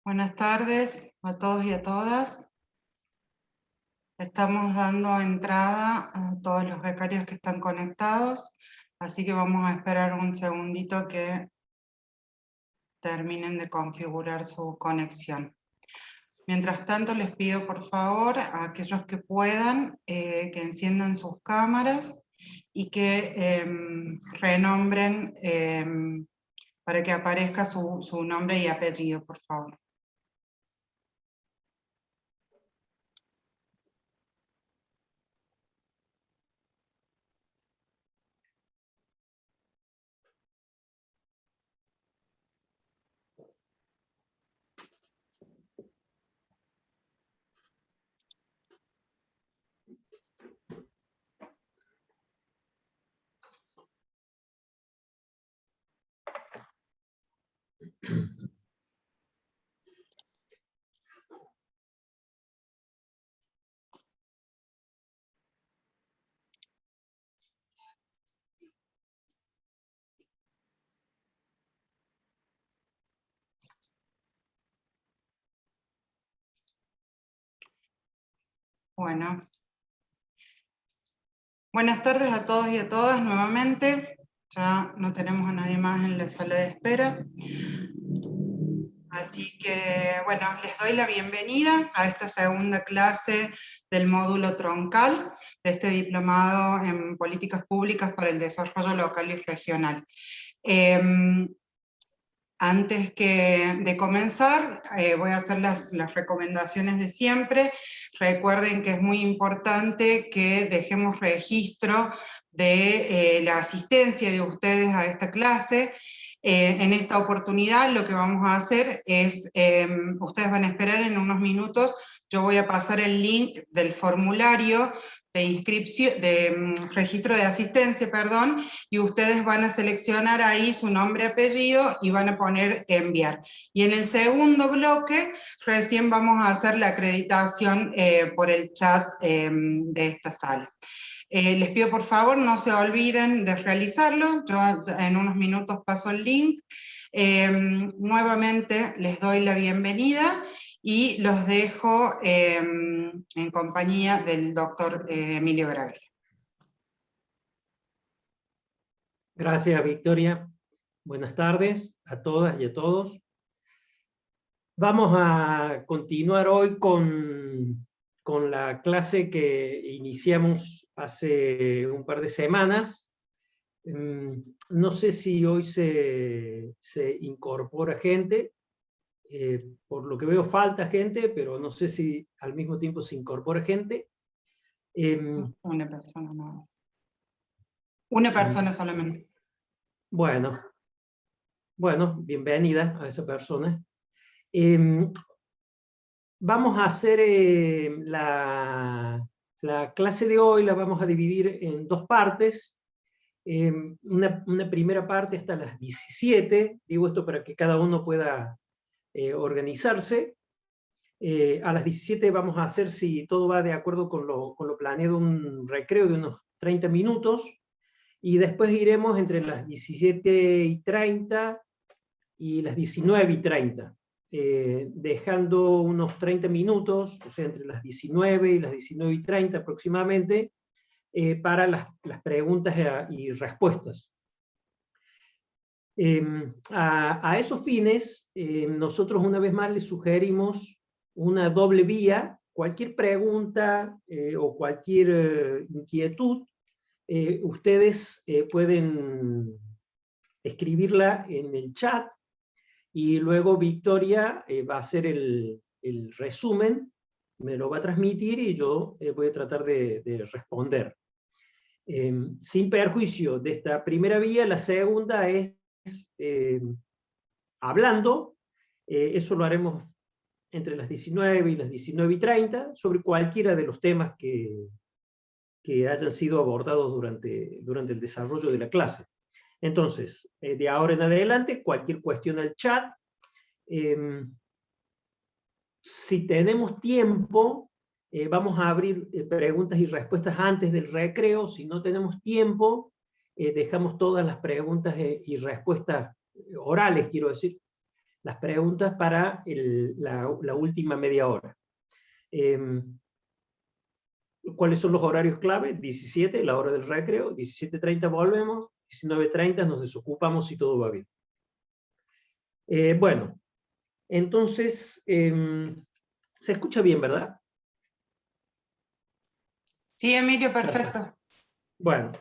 Buenas tardes a todos y a todas. Estamos dando entrada a todos los becarios que están conectados, así que vamos a esperar un segundito que terminen de configurar su conexión. Mientras tanto, les pido por favor a aquellos que puedan que enciendan sus cámaras y que renombren para que aparezca su nombre y apellido, por favor. Bueno. Buenas tardes a todos y a todas nuevamente. Ya no tenemos a nadie más en la sala de espera. Así que, bueno, les doy la bienvenida a esta segunda clase del módulo troncal de este diplomado en Políticas Públicas para el Desarrollo Local y Regional. Antes de comenzar, voy a hacer las recomendaciones de siempre. Recuerden que es muy importante que dejemos registro de la asistencia de ustedes a esta clase. En esta oportunidad lo que vamos a hacer es, ustedes van a esperar en unos minutos, yo voy a pasar el link del formulario de inscripción, de registro de asistencia, perdón, y ustedes van a seleccionar ahí su nombre, apellido y van a poner enviar. Y en el segundo bloque recién vamos a hacer la acreditación por el chat de esta sala. Les pido por favor no se olviden de realizarlo, yo en unos minutos paso el link. Nuevamente les doy la bienvenida y los dejo en compañía del doctor Emilio Graglia. Gracias, Victoria. Buenas tardes a todas y a todos. Vamos a continuar hoy con la clase que iniciamos hace un par de semanas. No sé si hoy se incorpora gente. Por lo que veo falta gente, pero no sé si al mismo tiempo se incorpora gente. Una persona más. Una persona solamente. Bueno, bienvenida a esa persona. Vamos a hacer la clase de hoy, la vamos a dividir en dos partes. Una primera parte hasta las 17, digo esto para que cada uno pueda organizarse. A las 17 vamos a hacer, si todo va de acuerdo con lo planeado, un recreo de unos 30 minutos, y después iremos entre las 17:30 y las 19:30, dejando unos 30 minutos, o sea, entre las 19 y las 19:30 aproximadamente, para las preguntas y respuestas. A esos fines, nosotros una vez más les sugerimos una doble vía. Cualquier pregunta o cualquier inquietud, ustedes pueden escribirla en el chat, y luego Victoria va a hacer el resumen, me lo va a transmitir y yo voy a tratar de responder. Sin perjuicio de esta primera vía, la segunda es hablando. Eso lo haremos entre las 19 y las 19:30, sobre cualquiera de los temas que hayan sido abordados durante el desarrollo de la clase. Entonces, de ahora en adelante, cualquier cuestión al chat. Si tenemos tiempo, vamos a abrir preguntas y respuestas antes del recreo. Si no tenemos tiempo, dejamos todas las preguntas y respuestas orales, quiero decir, las preguntas para la última media hora. ¿Cuáles son los horarios clave? 17, la hora del recreo, 17:30 volvemos, 19:30 nos desocupamos si todo va bien. Bueno, entonces, se escucha bien, ¿verdad? Sí, Emilio, perfecto. Bueno.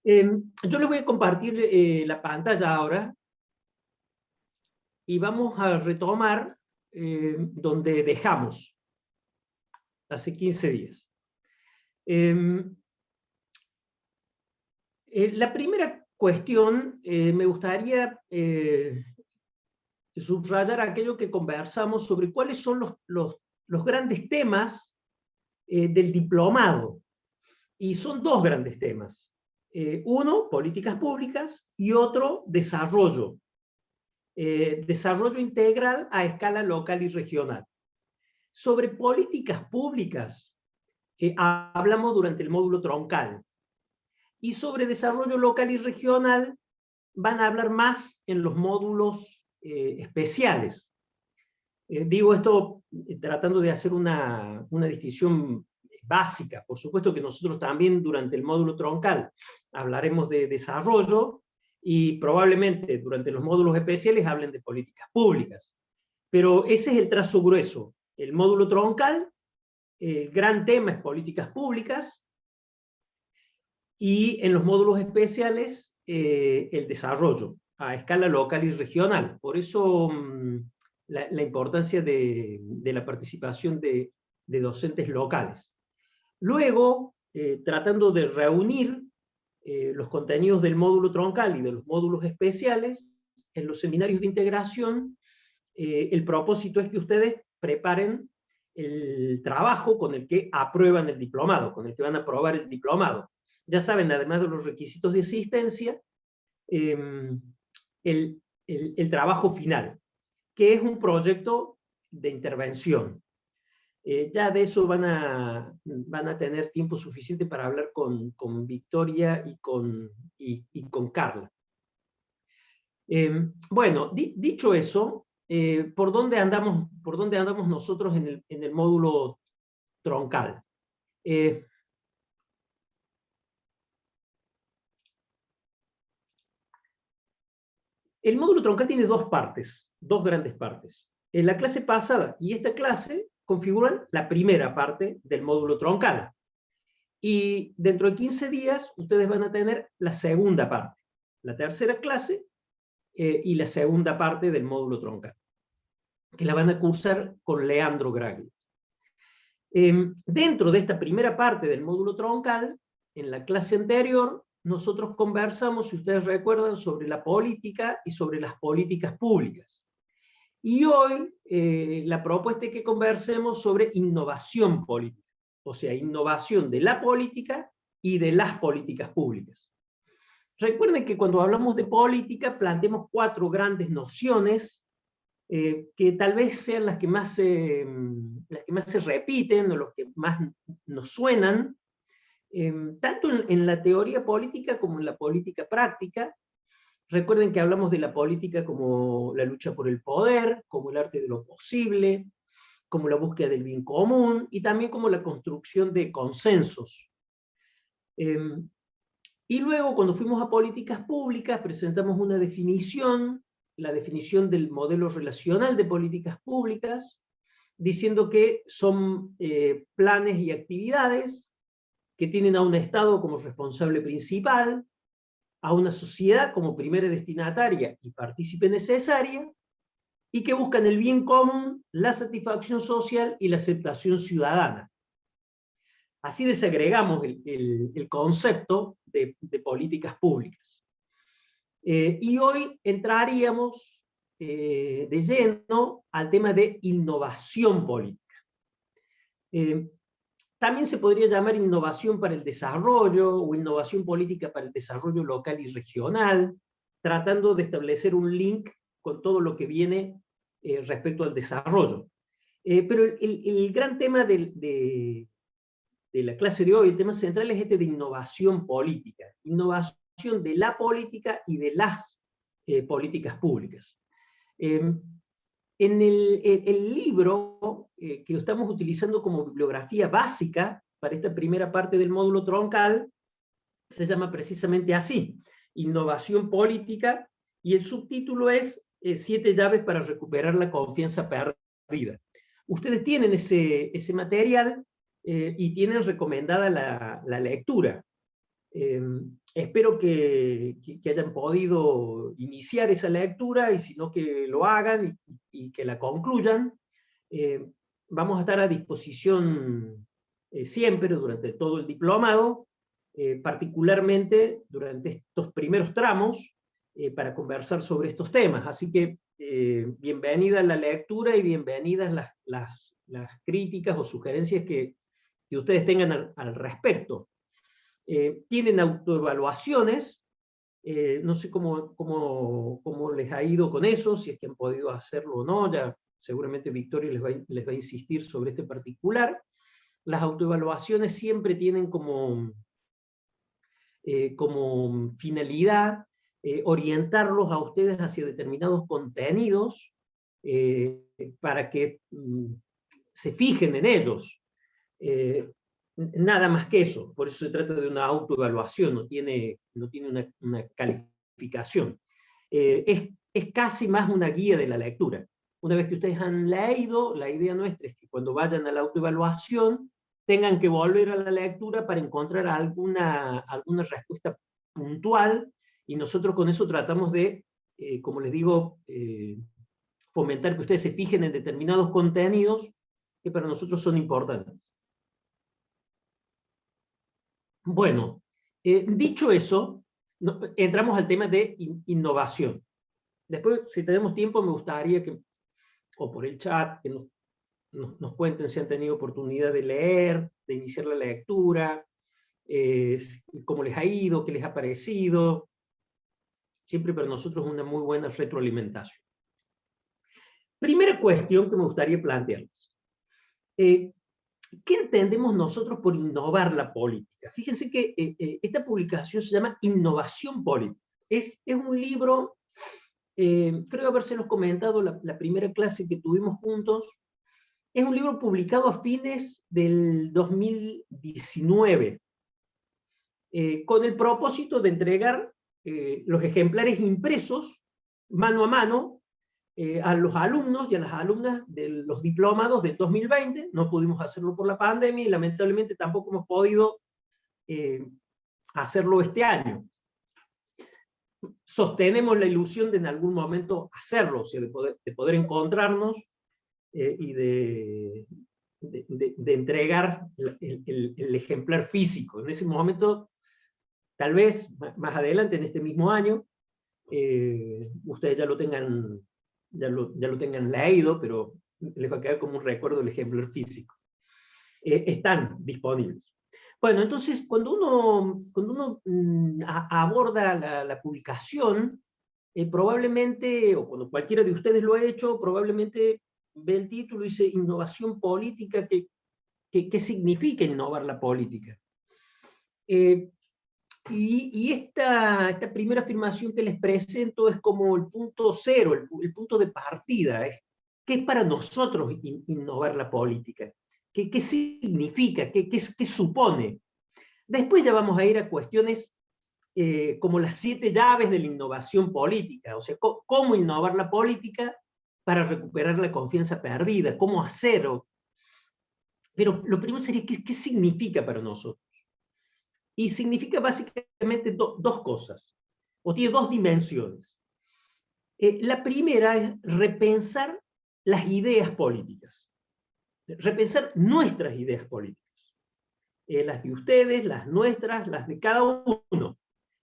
Yo les voy a compartir la pantalla ahora y vamos a retomar donde dejamos hace 15 días. La primera cuestión, me gustaría subrayar aquello que conversamos sobre cuáles son los grandes temas del diplomado. Y son dos grandes temas. Uno, políticas públicas, y otro, desarrollo. Desarrollo integral a escala local y regional. Sobre políticas públicas, hablamos durante el módulo troncal. Y sobre desarrollo local y regional, van a hablar más en los módulos especiales. Digo esto tratando de hacer una distinción básica. Por supuesto que nosotros también durante el módulo troncal hablaremos de desarrollo y probablemente durante los módulos especiales hablen de políticas públicas. Pero ese es el trazo grueso. El módulo troncal, el gran tema es políticas públicas, y en los módulos especiales el desarrollo a escala local y regional. Por eso la importancia de la participación de docentes locales. Luego, tratando de reunir los contenidos del módulo troncal y de los módulos especiales, en los seminarios de integración, el propósito es que ustedes preparen el trabajo con el que aprueban el diplomado, con el que van a aprobar el diplomado. Ya saben, además de los requisitos de asistencia, el trabajo final, que es un proyecto de intervención. Ya de eso van a tener tiempo suficiente para hablar con Victoria y con Carla. Bueno, dicho eso, ¿por dónde andamos nosotros en el módulo troncal? El módulo troncal tiene dos partes, dos grandes partes. En la clase pasada y esta clase configuran la primera parte del módulo troncal. Y dentro de 15 días ustedes van a tener la segunda parte, la tercera clase y la segunda parte del módulo troncal, que la van a cursar con Leandro Gragli. Dentro de esta primera parte del módulo troncal, en la clase anterior, nosotros conversamos, si ustedes recuerdan, sobre la política y sobre las políticas públicas. Y hoy la propuesta es que conversemos sobre innovación política, o sea, innovación de la política y de las políticas públicas. Recuerden que cuando hablamos de política planteamos cuatro grandes nociones que tal vez sean las que más se repiten o los que más nos suenan, tanto en la teoría política como en la política práctica. Recuerden que hablamos de la política como la lucha por el poder, como el arte de lo posible, como la búsqueda del bien común, y también como la construcción de consensos. Y luego, cuando fuimos a políticas públicas, presentamos una definición, la definición del modelo relacional de políticas públicas, diciendo que son planes y actividades que tienen a un Estado como responsable principal, a una sociedad como primera destinataria y partícipe necesaria, y que buscan el bien común, la satisfacción social y la aceptación ciudadana. Así desagregamos el concepto de políticas públicas. Y hoy entraríamos de lleno al tema de innovación política. También se podría llamar innovación para el desarrollo o innovación política para el desarrollo local y regional, tratando de establecer un link con todo lo que viene respecto al desarrollo. Pero el gran tema de la clase de hoy, el tema central es este de innovación política. Innovación de la política y de las políticas públicas. En el libro que estamos utilizando como bibliografía básica para esta primera parte del módulo troncal, se llama precisamente así, Innovación Política, y el subtítulo es 7 llaves para recuperar la confianza perdida. Ustedes tienen ese material y tienen recomendada la lectura. Espero que hayan podido iniciar esa lectura, y si no, que lo hagan y que la concluyan. Vamos a estar a disposición siempre durante todo el diplomado, particularmente durante estos primeros tramos, para conversar sobre estos temas. Así que bienvenida la lectura y bienvenidas las críticas o sugerencias que ustedes tengan al respecto. Tienen autoevaluaciones, no sé cómo les ha ido con eso, si es que han podido hacerlo o no, ya seguramente Victoria les va a insistir sobre este particular. Las autoevaluaciones siempre tienen como finalidad orientarlos a ustedes hacia determinados contenidos para que se fijen en ellos. Nada más que eso, por eso se trata de una autoevaluación, no tiene una calificación. Es casi más una guía de la lectura. Una vez que ustedes han leído, la idea nuestra es que cuando vayan a la autoevaluación tengan que volver a la lectura para encontrar alguna respuesta puntual, y nosotros con eso tratamos de, como les digo, fomentar que ustedes se fijen en determinados contenidos que para nosotros son importantes. Bueno, dicho eso, entramos al tema de innovación. Después, si tenemos tiempo, me gustaría que, o por el chat, que nos cuenten si han tenido oportunidad de leer, de iniciar la lectura, cómo les ha ido, qué les ha parecido. Siempre para nosotros es una muy buena retroalimentación. Primera cuestión que me gustaría plantearles. ¿Qué entendemos nosotros por innovar la política? Fíjense que esta publicación se llama Innovación Política. Es un libro, creo habérselos comentado la primera clase que tuvimos juntos. Es un libro publicado a fines del 2019, con el propósito de entregar los ejemplares impresos, mano a mano, a los alumnos y a las alumnas de los diplomados del 2020. No pudimos hacerlo por la pandemia y lamentablemente tampoco hemos podido hacerlo este año. Sostenemos la ilusión de en algún momento hacerlo, o sea, de poder encontrarnos y de entregar el ejemplar físico. En ese momento, tal vez más adelante, en este mismo año, ustedes ya lo tengan leído, pero les va a quedar como un recuerdo el ejemplar físico. Están disponibles. Bueno, entonces, cuando uno aborda la publicación, probablemente, o cuando cualquiera de ustedes lo ha hecho, probablemente ve el título y dice Innovación Política. ¿Qué significa innovar la política? Y esta primera afirmación que les presento es como el punto cero, el punto de partida. ¿Qué es para nosotros innovar la política? ¿Qué significa? ¿Qué supone? Después ya vamos a ir a cuestiones como las 7 llaves de la innovación política, o sea, cómo innovar la política para recuperar la confianza perdida, cómo hacerlo. Pero lo primero sería, ¿qué significa para nosotros? Y significa básicamente dos cosas, o tiene 2 dimensiones. La primera es repensar las ideas políticas, repensar nuestras ideas políticas, las de ustedes, las nuestras, las de cada uno.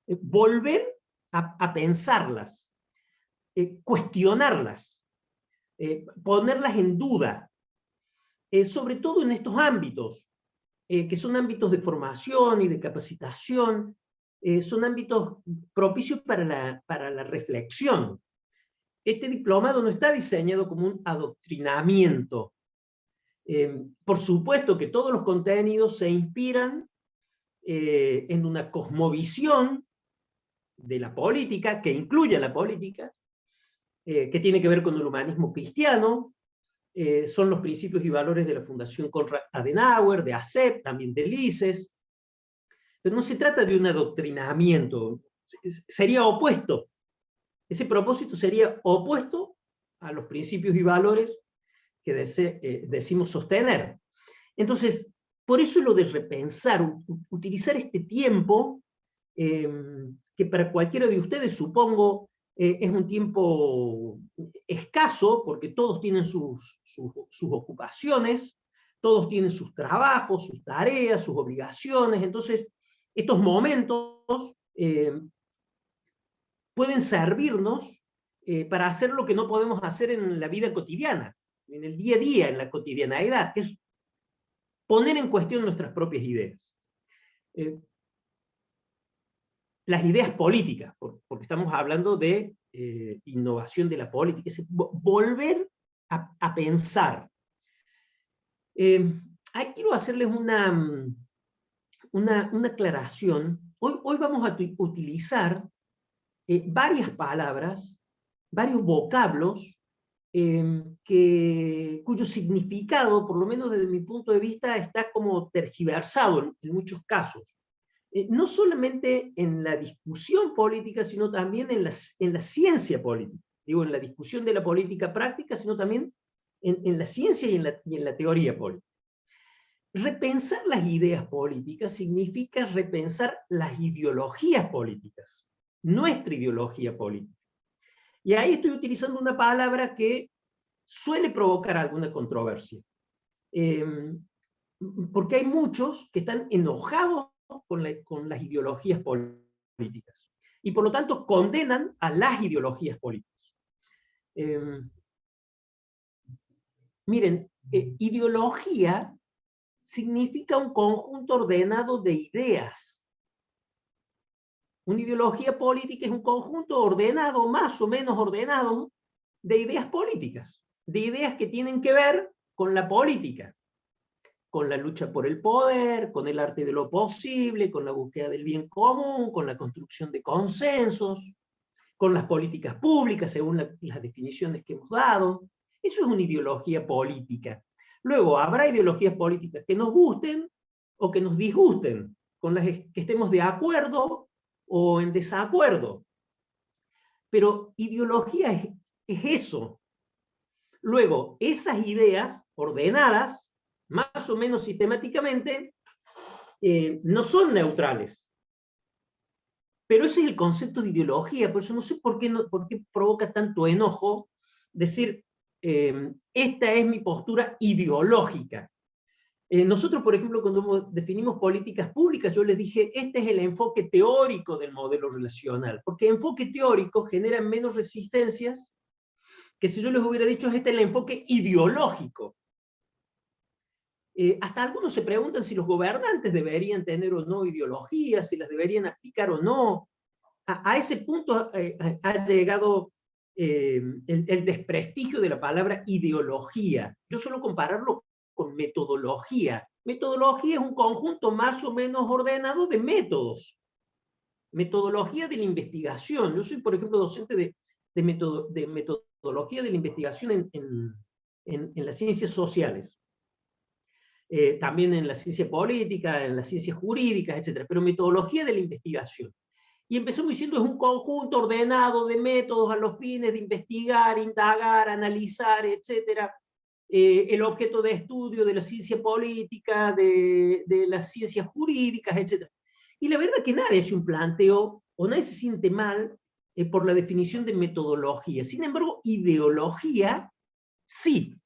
Volver a pensarlas, cuestionarlas, ponerlas en duda, sobre todo en estos ámbitos, que son ámbitos de formación y de capacitación, son ámbitos propicios para la reflexión. Este diplomado no está diseñado como un adoctrinamiento. Por supuesto que todos los contenidos se inspiran en una cosmovisión de la política, que incluye a la política, que tiene que ver con el humanismo cristiano, son los principios y valores de la Fundación Konrad Adenauer, de ASEP, también de Lises, pero no se trata de un adoctrinamiento, sería opuesto, ese propósito sería opuesto a los principios y valores que decimos sostener. Entonces, por eso lo de repensar, utilizar este tiempo, que para cualquiera de ustedes, supongo, es un tiempo escaso, porque todos tienen sus ocupaciones, todos tienen sus trabajos, sus tareas, sus obligaciones. Entonces, estos momentos pueden servirnos para hacer lo que no podemos hacer en la vida cotidiana, en el día a día, en la cotidianeidad, que es poner en cuestión nuestras propias ideas. Las ideas políticas, porque estamos hablando de innovación de la política, es volver a pensar. Ahí quiero hacerles una aclaración. Hoy vamos a utilizar varias palabras, varios vocablos, cuyo significado, por lo menos desde mi punto de vista, está como tergiversado en muchos casos. No solamente en la discusión política, sino también en la ciencia política. Digo, en la discusión de la política práctica, sino también en la ciencia y en la teoría política. Repensar las ideas políticas significa repensar las ideologías políticas, nuestra ideología política. Y ahí estoy utilizando una palabra que suele provocar alguna controversia, porque hay muchos que están enojados con las ideologías políticas, y por lo tanto condenan a las ideologías políticas. Miren, ideología significa un conjunto ordenado de ideas. Una ideología política es un conjunto ordenado, más o menos ordenado, de ideas políticas, de ideas que tienen que ver con la política, con la lucha por el poder, con el arte de lo posible, con la búsqueda del bien común, con la construcción de consensos, con las políticas públicas, según las definiciones que hemos dado. Eso es una ideología política. Luego, habrá ideologías políticas que nos gusten o que nos disgusten, con las que estemos de acuerdo o en desacuerdo. Pero ideología es eso. Luego, esas ideas ordenadas, más o menos sistemáticamente, no son neutrales. Pero ese es el concepto de ideología, por eso no sé por qué provoca tanto enojo decir, esta es mi postura ideológica. Nosotros, por ejemplo, cuando definimos políticas públicas, yo les dije, este es el enfoque teórico del modelo relacional, porque enfoque teórico genera menos resistencias que si yo les hubiera dicho, este es el enfoque ideológico. Hasta algunos se preguntan si los gobernantes deberían tener o no ideologías, si las deberían aplicar o no. A ese punto ha llegado el desprestigio de la palabra ideología. Yo suelo compararlo con metodología. Metodología es un conjunto más o menos ordenado de métodos. Metodología de la investigación. Yo soy, por ejemplo, docente de metodología de la investigación en las ciencias sociales. También en la ciencia política, en las ciencias jurídicas, etc. Pero metodología de la investigación. Y empezamos diciendo es un conjunto ordenado de métodos a los fines de investigar, indagar, analizar, etc. El objeto de estudio de la ciencia política, de las ciencias jurídicas, etc. Y la verdad que nadie hace un planteo, o nadie se siente mal por la definición de metodología. Sin embargo, ideología, sí.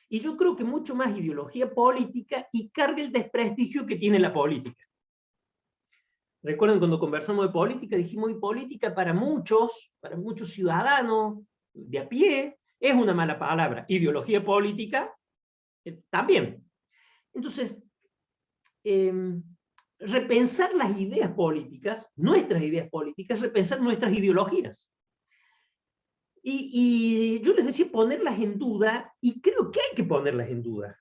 Y yo creo que mucho más ideología política y carga el desprestigio que tiene la política. Recuerden cuando conversamos de política, dijimos que política para muchos ciudadanos de a pie, es una mala palabra. Ideología política, también. Entonces, repensar las ideas políticas, nuestras ideas políticas, repensar nuestras ideologías. Y yo les decía ponerlas en duda, y creo que hay que ponerlas en duda.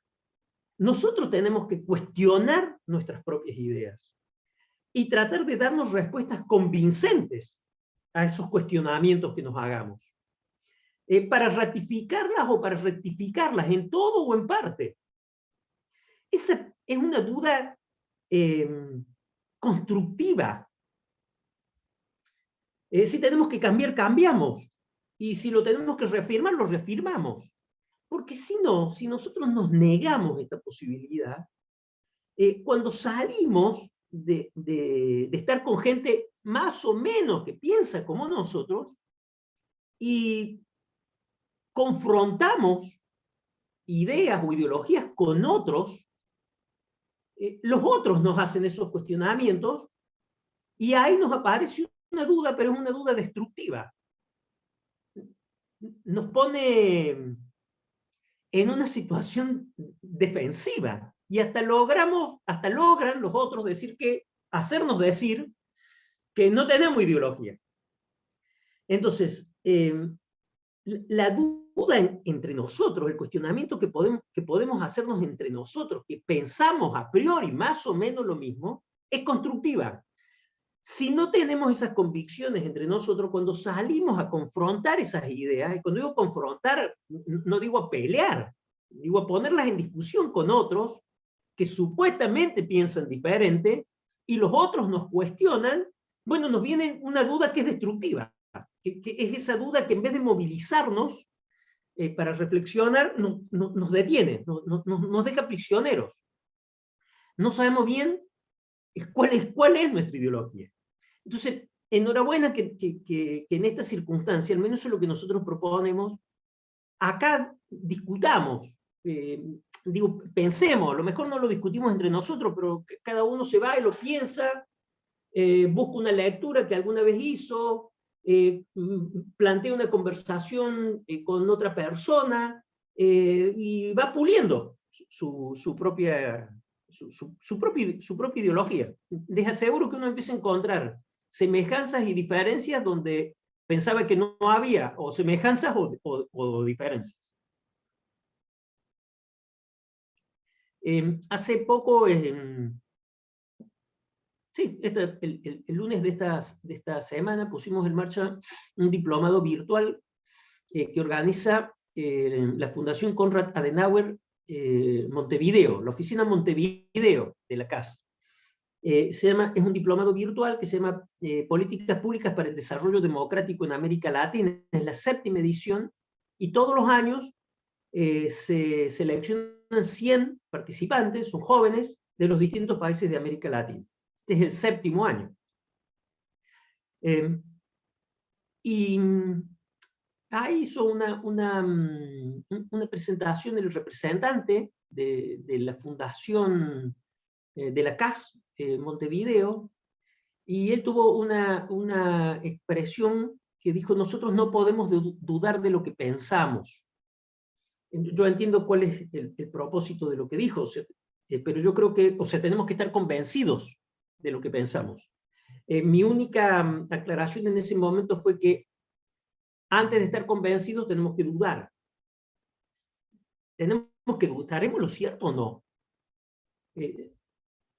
Nosotros tenemos que cuestionar nuestras propias ideas y tratar de darnos respuestas convincentes a esos cuestionamientos que nos hagamos. Para ratificarlas o para rectificarlas en todo o en parte. Esa es una duda constructiva. Si tenemos que cambiar, cambiamos. Y si lo tenemos que reafirmar, lo reafirmamos. Porque si no, si nosotros nos negamos esta posibilidad, cuando salimos de estar con gente más o menos que piensa como nosotros y confrontamos ideas o ideologías con otros, los otros nos hacen esos cuestionamientos y ahí nos aparece una duda, pero es una duda destructiva. Nos pone en una situación defensiva y hasta logran los otros hacernos decir que no tenemos ideología. Entonces, la duda entre nosotros, el cuestionamiento que podemos hacernos entre nosotros, que pensamos a priori más o menos lo mismo, es constructiva. Si no tenemos esas convicciones entre nosotros, cuando salimos a confrontar esas ideas, y cuando digo confrontar, no digo a pelear, digo a ponerlas en discusión con otros que supuestamente piensan diferente, y los otros nos cuestionan, bueno, nos viene una duda que es destructiva, que es esa duda que en vez de movilizarnos para reflexionar, nos detiene, nos deja prisioneros. No sabemos bien cuál es nuestra ideología. Entonces, enhorabuena que en esta circunstancia, al menos es lo que nosotros proponemos, acá discutamos, pensemos, a lo mejor no lo discutimos entre nosotros, pero cada uno se va y lo piensa, busca una lectura que alguna vez hizo, plantea una conversación con otra persona, y va puliendo su propia ideología. Les aseguro que uno empieza a encontrar semejanzas y diferencias donde pensaba que no había, o semejanzas o diferencias. Hace poco, el lunes de esta semana, pusimos en marcha un diplomado virtual que organiza la Fundación Konrad Adenauer Montevideo, la oficina Montevideo de la CAS. Es un diplomado virtual que se llama Políticas Públicas para el Desarrollo Democrático en América Latina. Es la 7ª edición, y todos los años se seleccionan 100 participantes, son jóvenes, de los distintos países de América Latina. Este es el 7º año. Y ahí hizo una presentación el representante de la Fundación de la CAS Montevideo, y él tuvo una expresión que dijo: nosotros no podemos dudar de lo que pensamos. Yo entiendo cuál es el propósito de lo que dijo, pero yo creo que, tenemos que estar convencidos de lo que pensamos. Mi única aclaración en ese momento fue que antes de estar convencidos tenemos que dudar. ¿Estaremos lo cierto o no?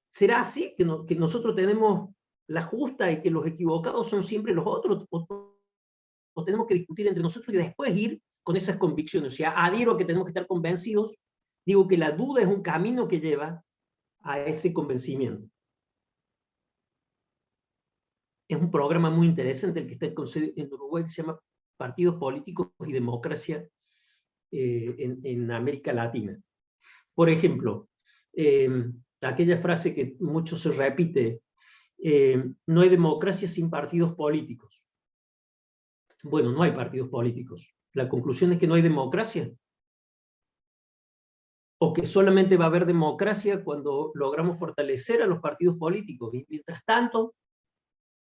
¿Será así que nosotros tenemos la justa y que los equivocados son siempre los otros? ¿O tenemos que discutir entre nosotros y después ir con esas convicciones? O sea, adhiero a que tenemos que estar convencidos, digo que la duda es un camino que lleva a ese convencimiento. Es un programa muy interesante el que está en Uruguay, que se llama Partidos Políticos y Democracia en América Latina. Por ejemplo, aquella frase que mucho se repite, no hay democracia sin partidos políticos. Bueno, no hay partidos políticos. La conclusión es que no hay democracia. O que solamente va a haber democracia cuando logramos fortalecer a los partidos políticos. Y mientras tanto,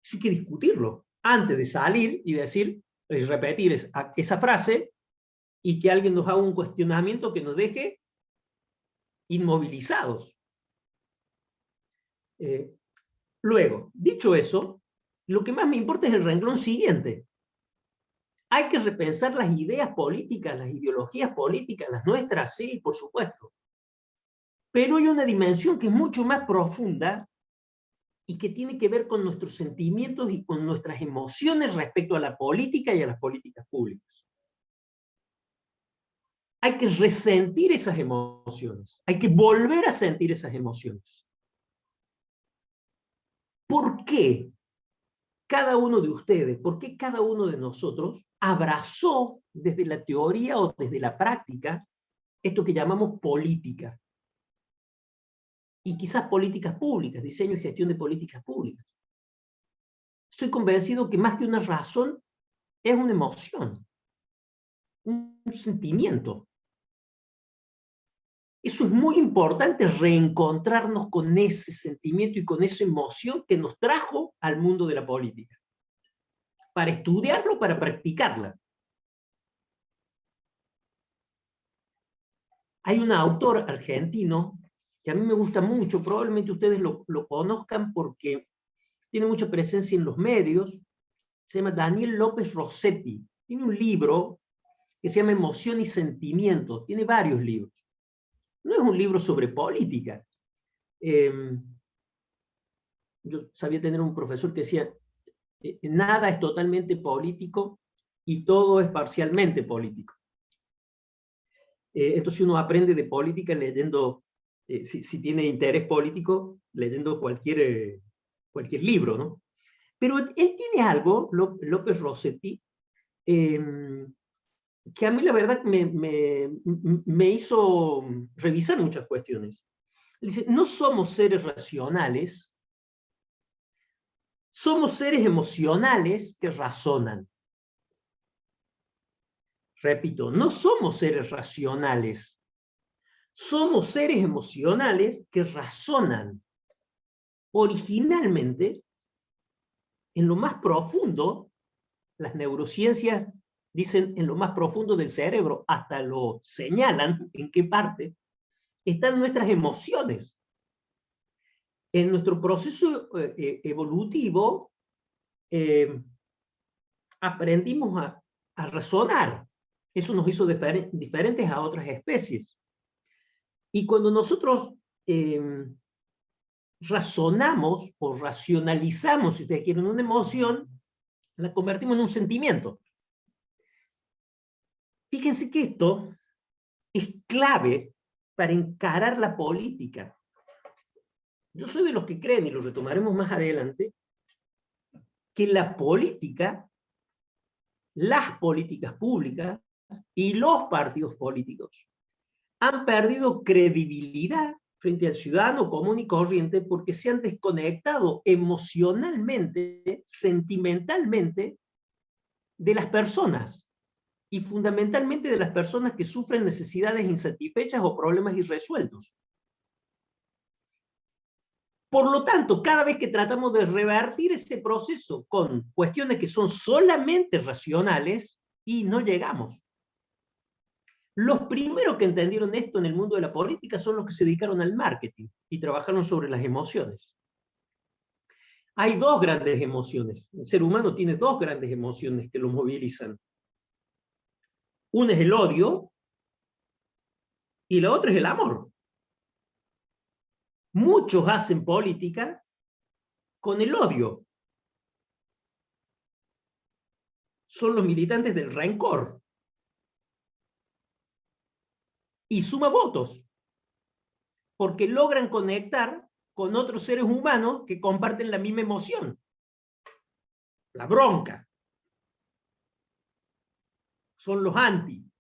eso hay que discutirlo antes de salir y decir, repetir esa frase, y que alguien nos haga un cuestionamiento que nos deje inmovilizados. Luego, dicho eso, lo que más me importa es el renglón siguiente. Hay que repensar las ideas políticas, las ideologías políticas, las nuestras, sí, por supuesto. Pero hay una dimensión que es mucho más profunda y que tiene que ver con nuestros sentimientos y con nuestras emociones respecto a la política y a las políticas públicas. Hay que resentir esas emociones, hay que volver a sentir esas emociones. ¿Por qué cada uno de ustedes, por qué cada uno de nosotros abrazó desde la teoría o desde la práctica esto que llamamos política? Y quizás políticas públicas, diseño y gestión de políticas públicas. Estoy convencido que más que una razón, es una emoción, un sentimiento. Eso es muy importante, reencontrarnos con ese sentimiento y con esa emoción que nos trajo al mundo de la política, para estudiarlo, para practicarla. Hay un autor argentino que a mí me gusta mucho, probablemente ustedes lo conozcan porque tiene mucha presencia en los medios, se llama Daniel López Rossetti. Tiene un libro que se llama Emoción y Sentimiento, tiene varios libros. No es un libro sobre política. Yo sabía tener un profesor que decía, nada es totalmente político y todo es parcialmente político. Entonces uno aprende de política leyendo, si tiene interés político, leyendo cualquier libro, ¿no? Pero él tiene algo, López Rossetti, que a mí la verdad me hizo revisar muchas cuestiones. Dice, no somos seres racionales, somos seres emocionales que razonan. Repito, no somos seres racionales, somos seres emocionales que razonan. Originalmente, en lo más profundo, las neurociencias dicen en lo más profundo del cerebro, hasta lo señalan en qué parte, están nuestras emociones. En nuestro proceso evolutivo aprendimos a razonar. Eso nos hizo diferentes a otras especies. Y cuando nosotros razonamos o racionalizamos, si ustedes quieren, una emoción, la convertimos en un sentimiento. Fíjense que esto es clave para encarar la política. Yo soy de los que creen, y lo retomaremos más adelante, que la política, las políticas públicas y los partidos políticos han perdido credibilidad frente al ciudadano común y corriente porque se han desconectado emocionalmente, sentimentalmente, de las personas, y fundamentalmente de las personas que sufren necesidades insatisfechas o problemas irresueltos. Por lo tanto, cada vez que tratamos de revertir ese proceso con cuestiones que son solamente racionales, y no llegamos. Los primeros que entendieron esto en el mundo de la política son los que se dedicaron al marketing y trabajaron sobre las emociones. Hay dos grandes emociones. El ser humano tiene dos grandes emociones que lo movilizan. Una es el odio y la otra es el amor. Muchos hacen política con el odio. Son los militantes del rencor. Y suma votos, porque logran conectar con otros seres humanos que comparten la misma emoción. La bronca. Son los anti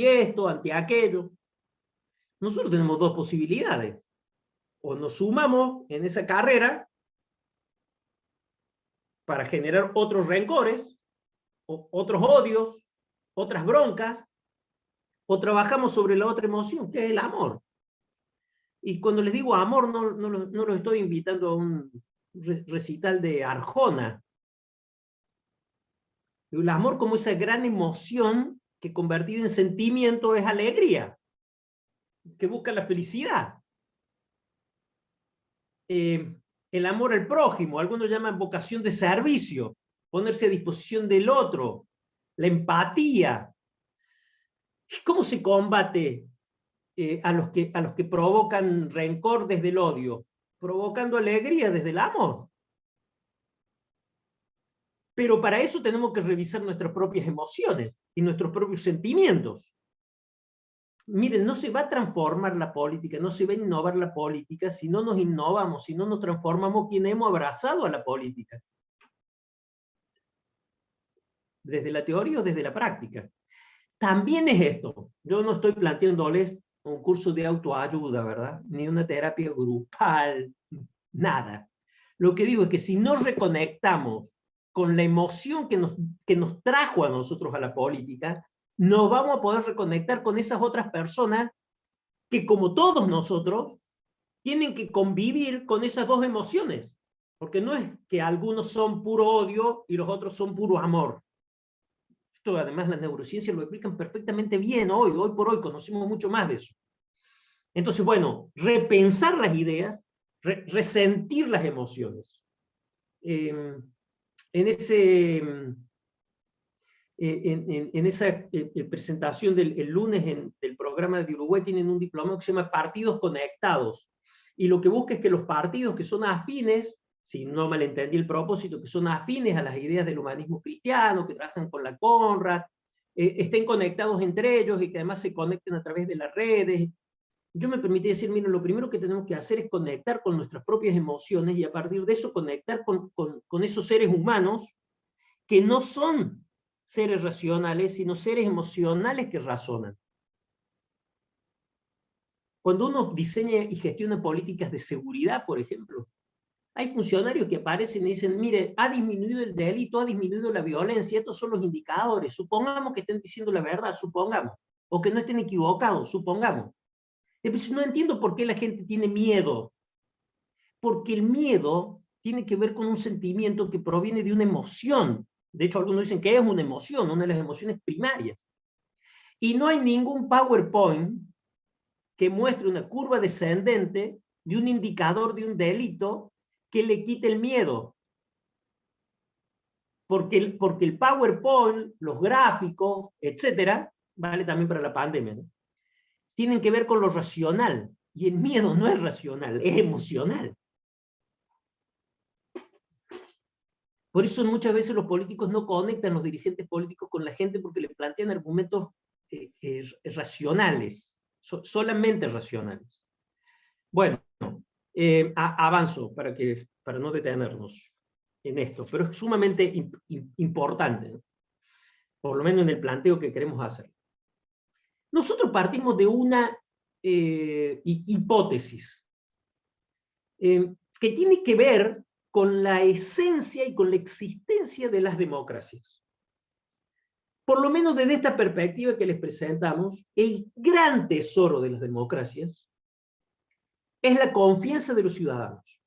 esto, anti aquello. Nosotros tenemos dos posibilidades. O nos sumamos en esa carrera para generar otros rencores, o otros odios, otras broncas, o trabajamos sobre la otra emoción, que es el amor. Y cuando les digo amor, no los estoy invitando a un recital de Arjona. El amor como esa gran emoción que convertida en sentimiento es alegría, que busca la felicidad. El amor al prójimo, algunos llaman vocación de servicio, ponerse a disposición del otro, la empatía. ¿Cómo se combate a los que provocan rencor desde el odio? provocando alegría desde el amor. Pero para eso tenemos que revisar nuestras propias emociones y nuestros propios sentimientos. Miren, no se va a transformar la política, no se va a innovar la política si no nos innovamos, si no nos transformamos quienes hemos abrazado a la política. Desde la teoría o desde la práctica. También es esto. Yo no estoy planteándoles un curso de autoayuda, ¿verdad? Ni una terapia grupal, nada. Lo que digo es que si no reconectamos con la emoción que nos trajo a nosotros a la política, no vamos a poder reconectar con esas otras personas que, como todos nosotros, tienen que convivir con esas dos emociones. Porque no es que algunos son puro odio y los otros son puro amor. Esto además las neurociencias lo explican perfectamente bien hoy por hoy conocemos mucho más de eso. Entonces, bueno, repensar las ideas, resentir las emociones. En esa presentación el lunes del programa de Uruguay tienen un diplomado que se llama Partidos Conectados. Y lo que busca es que los partidos que son afines, si no malentendí el propósito, que son afines a las ideas del humanismo cristiano, que trabajan con la Conrad, estén conectados entre ellos y que además se conecten a través de las redes. Yo me permití decir, miren, lo primero que tenemos que hacer es conectar con nuestras propias emociones y a partir de eso conectar con esos seres humanos que no son seres racionales, sino seres emocionales que razonan. Cuando uno diseña y gestiona políticas de seguridad, por ejemplo, hay funcionarios que aparecen y dicen, mire, ha disminuido el delito, ha disminuido la violencia, estos son los indicadores, supongamos que estén diciendo la verdad, supongamos, o que no estén equivocados, supongamos. Entonces, no entiendo por qué la gente tiene miedo, porque el miedo tiene que ver con un sentimiento que proviene de una emoción. De hecho, algunos dicen que es una emoción, una de las emociones primarias. Y no hay ningún PowerPoint que muestre una curva descendente de un indicador de un delito que le quite el miedo. Porque el PowerPoint, los gráficos, etcétera, vale también para la pandemia, ¿no? Tienen que ver con lo racional. Y el miedo no es racional, es emocional. Por eso muchas veces los políticos no conectan, los dirigentes políticos, con la gente porque le plantean argumentos racionales, solamente racionales. Bueno, avanzo para no detenernos en esto, pero es sumamente importante, ¿no? Por lo menos en el planteo que queremos hacer. Nosotros partimos de una hipótesis que tiene que ver con la esencia y con la existencia de las democracias. Por lo menos desde esta perspectiva que les presentamos, el gran tesoro de las democracias es la confianza de los ciudadanos.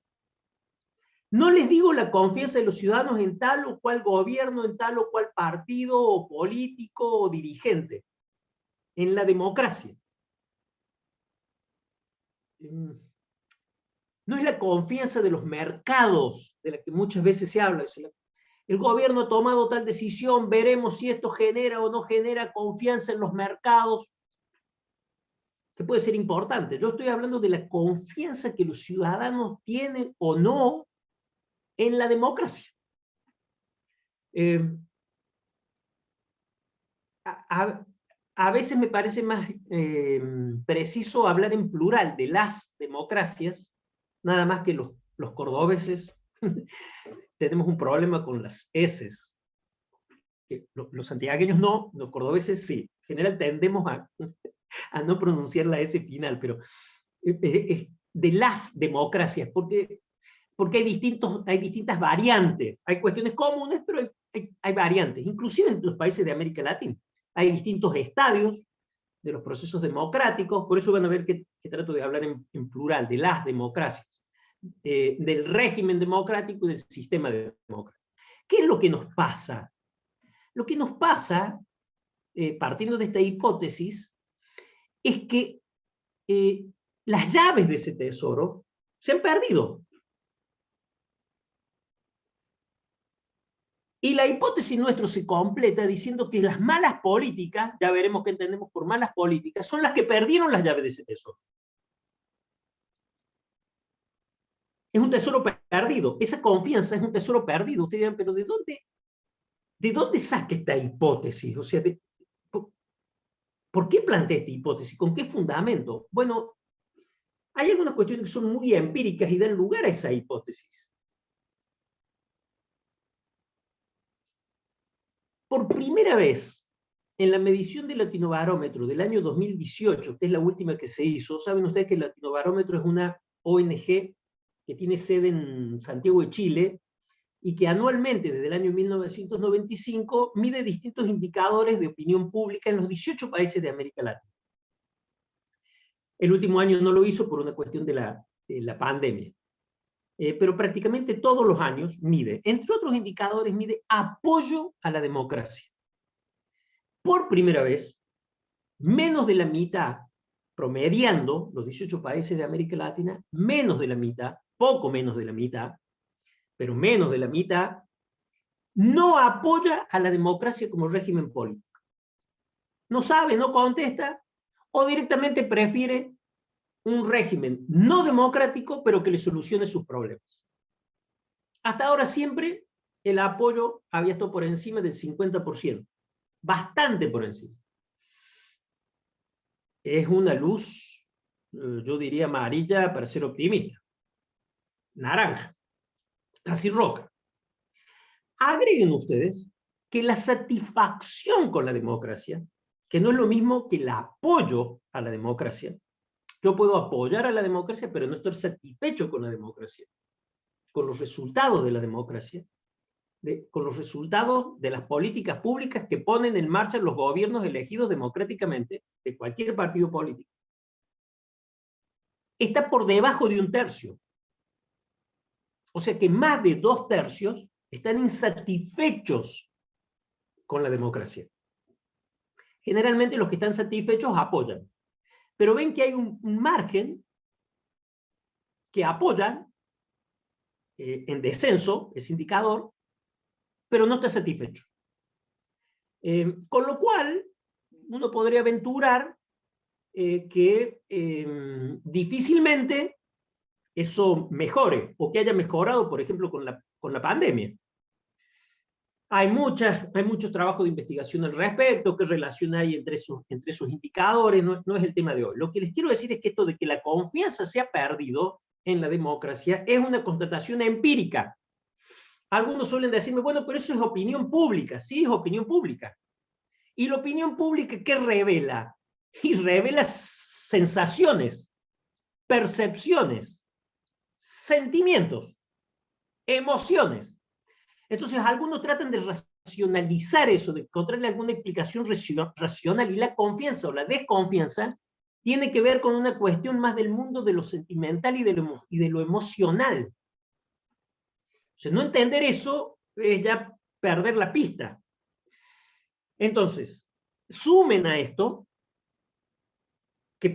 No les digo la confianza de los ciudadanos en tal o cual gobierno, en tal o cual partido o político o dirigente, en la democracia. No es la confianza de los mercados, de la que muchas veces se habla. El gobierno ha tomado tal decisión, veremos si esto genera o no genera confianza en los mercados, que puede ser importante. Yo estoy hablando de la confianza que los ciudadanos tienen o no en la democracia. A veces me parece más preciso hablar en plural de las democracias, nada más que los cordobeses tenemos un problema con las eses. Los santiagueños no, los cordobeses sí. En general tendemos a no pronunciar la S final, pero de las democracias, porque hay distintas variantes. Hay cuestiones comunes, pero hay variantes. Inclusive en los países de América Latina. Hay distintos estadios de los procesos democráticos, por eso van a ver que trato de hablar en plural, de las democracias, del régimen democrático y del sistema democrático. ¿Qué es lo que nos pasa? Lo que nos pasa, partiendo de esta hipótesis, es que las llaves de ese tesoro se han perdido. Y la hipótesis nuestra se completa diciendo que las malas políticas, ya veremos qué entendemos por malas políticas, son las que perdieron las llaves de ese tesoro. es un tesoro perdido. Esa confianza es un tesoro perdido. Ustedes dirán, pero ¿de dónde saca esta hipótesis? O sea, ¿por qué plantea esta hipótesis? ¿Con qué fundamento? Bueno, hay algunas cuestiones que son muy empíricas y dan lugar a esa hipótesis. Por primera vez, en la medición del Latinobarómetro del año 2018, que es la última que se hizo, saben ustedes que el Latinobarómetro es una ONG que tiene sede en Santiago de Chile, y que anualmente, desde el año 1995, mide distintos indicadores de opinión pública en los 18 países de América Latina. El último año no lo hizo por una cuestión de la pandemia. Pero prácticamente todos los años mide, entre otros indicadores, mide apoyo a la democracia. Por primera vez, menos de la mitad, promediando los 18 países de América Latina, menos de la mitad, poco menos de la mitad, pero menos de la mitad, no apoya a la democracia como régimen político. No sabe, no contesta, o directamente prefiere un régimen no democrático, pero que le solucione sus problemas. Hasta ahora siempre el apoyo había estado por encima del 50%, bastante por encima. Es una luz, yo diría amarilla para ser optimista. Naranja, casi roja. Agreguen ustedes que la satisfacción con la democracia, que no es lo mismo que el apoyo a la democracia. Yo puedo apoyar a la democracia, pero no estoy satisfecho con la democracia, con los resultados de la democracia, con los resultados de las políticas públicas que ponen en marcha los gobiernos elegidos democráticamente de cualquier partido político. Está por debajo de 1/3. O sea que más de 2/3 están insatisfechos con la democracia. Generalmente los que están satisfechos apoyan. Pero ven que hay un margen que apoyan en descenso, ese indicador, pero no está satisfecho. Con lo cual, uno podría aventurar que difícilmente eso mejore, o que haya mejorado, por ejemplo, con la pandemia. Hay muchos trabajos de investigación al respecto, qué relación hay entre esos indicadores, no es el tema de hoy. Lo que les quiero decir es que esto de que la confianza se ha perdido en la democracia es una constatación empírica. Algunos suelen decirme, bueno, pero eso es opinión pública. Sí, es opinión pública. ¿Y la opinión pública qué revela? Y revela sensaciones, percepciones, sentimientos, emociones. Entonces, algunos tratan de racionalizar eso, de encontrarle alguna explicación racional, y la confianza o la desconfianza tiene que ver con una cuestión más del mundo de lo sentimental y de lo emocional. O sea, no entender eso es ya perder la pista. Entonces, sumen a esto que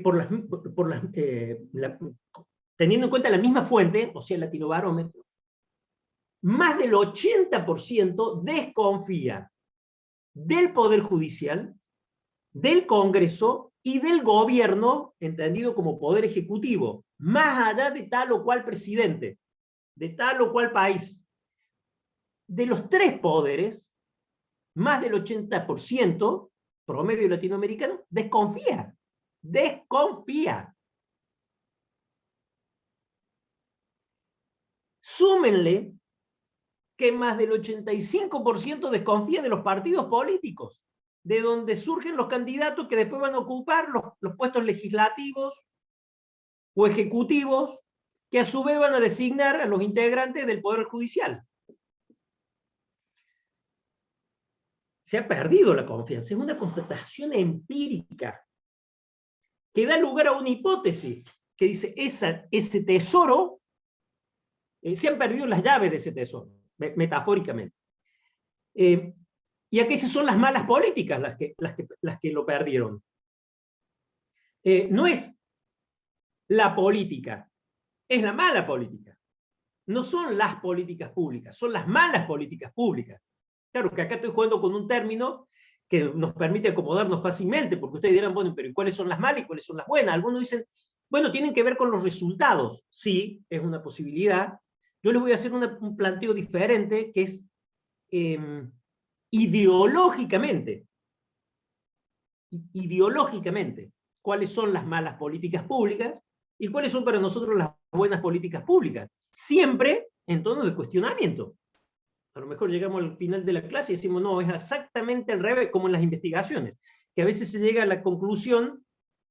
teniendo en cuenta la misma fuente, o sea, el Latinobarómetro, más del 80% desconfía del Poder Judicial, del Congreso y del gobierno, entendido como Poder Ejecutivo, más allá de tal o cual presidente, de tal o cual país. De los tres poderes, más del 80%, promedio latinoamericano, desconfía. Desconfía. Súmenle que más del 85% desconfía de los partidos políticos, de donde surgen los candidatos que después van a ocupar los puestos legislativos o ejecutivos, que a su vez van a designar a los integrantes del Poder Judicial. Se ha perdido la confianza, es una constatación empírica que da lugar a una hipótesis que dice, ese tesoro, se han perdido las llaves de ese tesoro, metafóricamente. Y aquellas son las malas políticas las que lo perdieron. No es la política, es la mala política. No son las políticas públicas, son las malas políticas públicas. Claro que acá estoy jugando con un término que nos permite acomodarnos fácilmente, porque ustedes dirán, bueno, pero ¿cuáles son las malas y cuáles son las buenas? Algunos dicen, Bueno, tienen que ver con los resultados. Sí, es una posibilidad. Yo les voy a hacer un planteo diferente, que es ideológicamente, cuáles son las malas políticas públicas y cuáles son para nosotros las buenas políticas públicas. Siempre en tono de cuestionamiento. A lo mejor llegamos al final de la clase y decimos, no, es exactamente al revés, como en las investigaciones, que a veces se llega a la conclusión,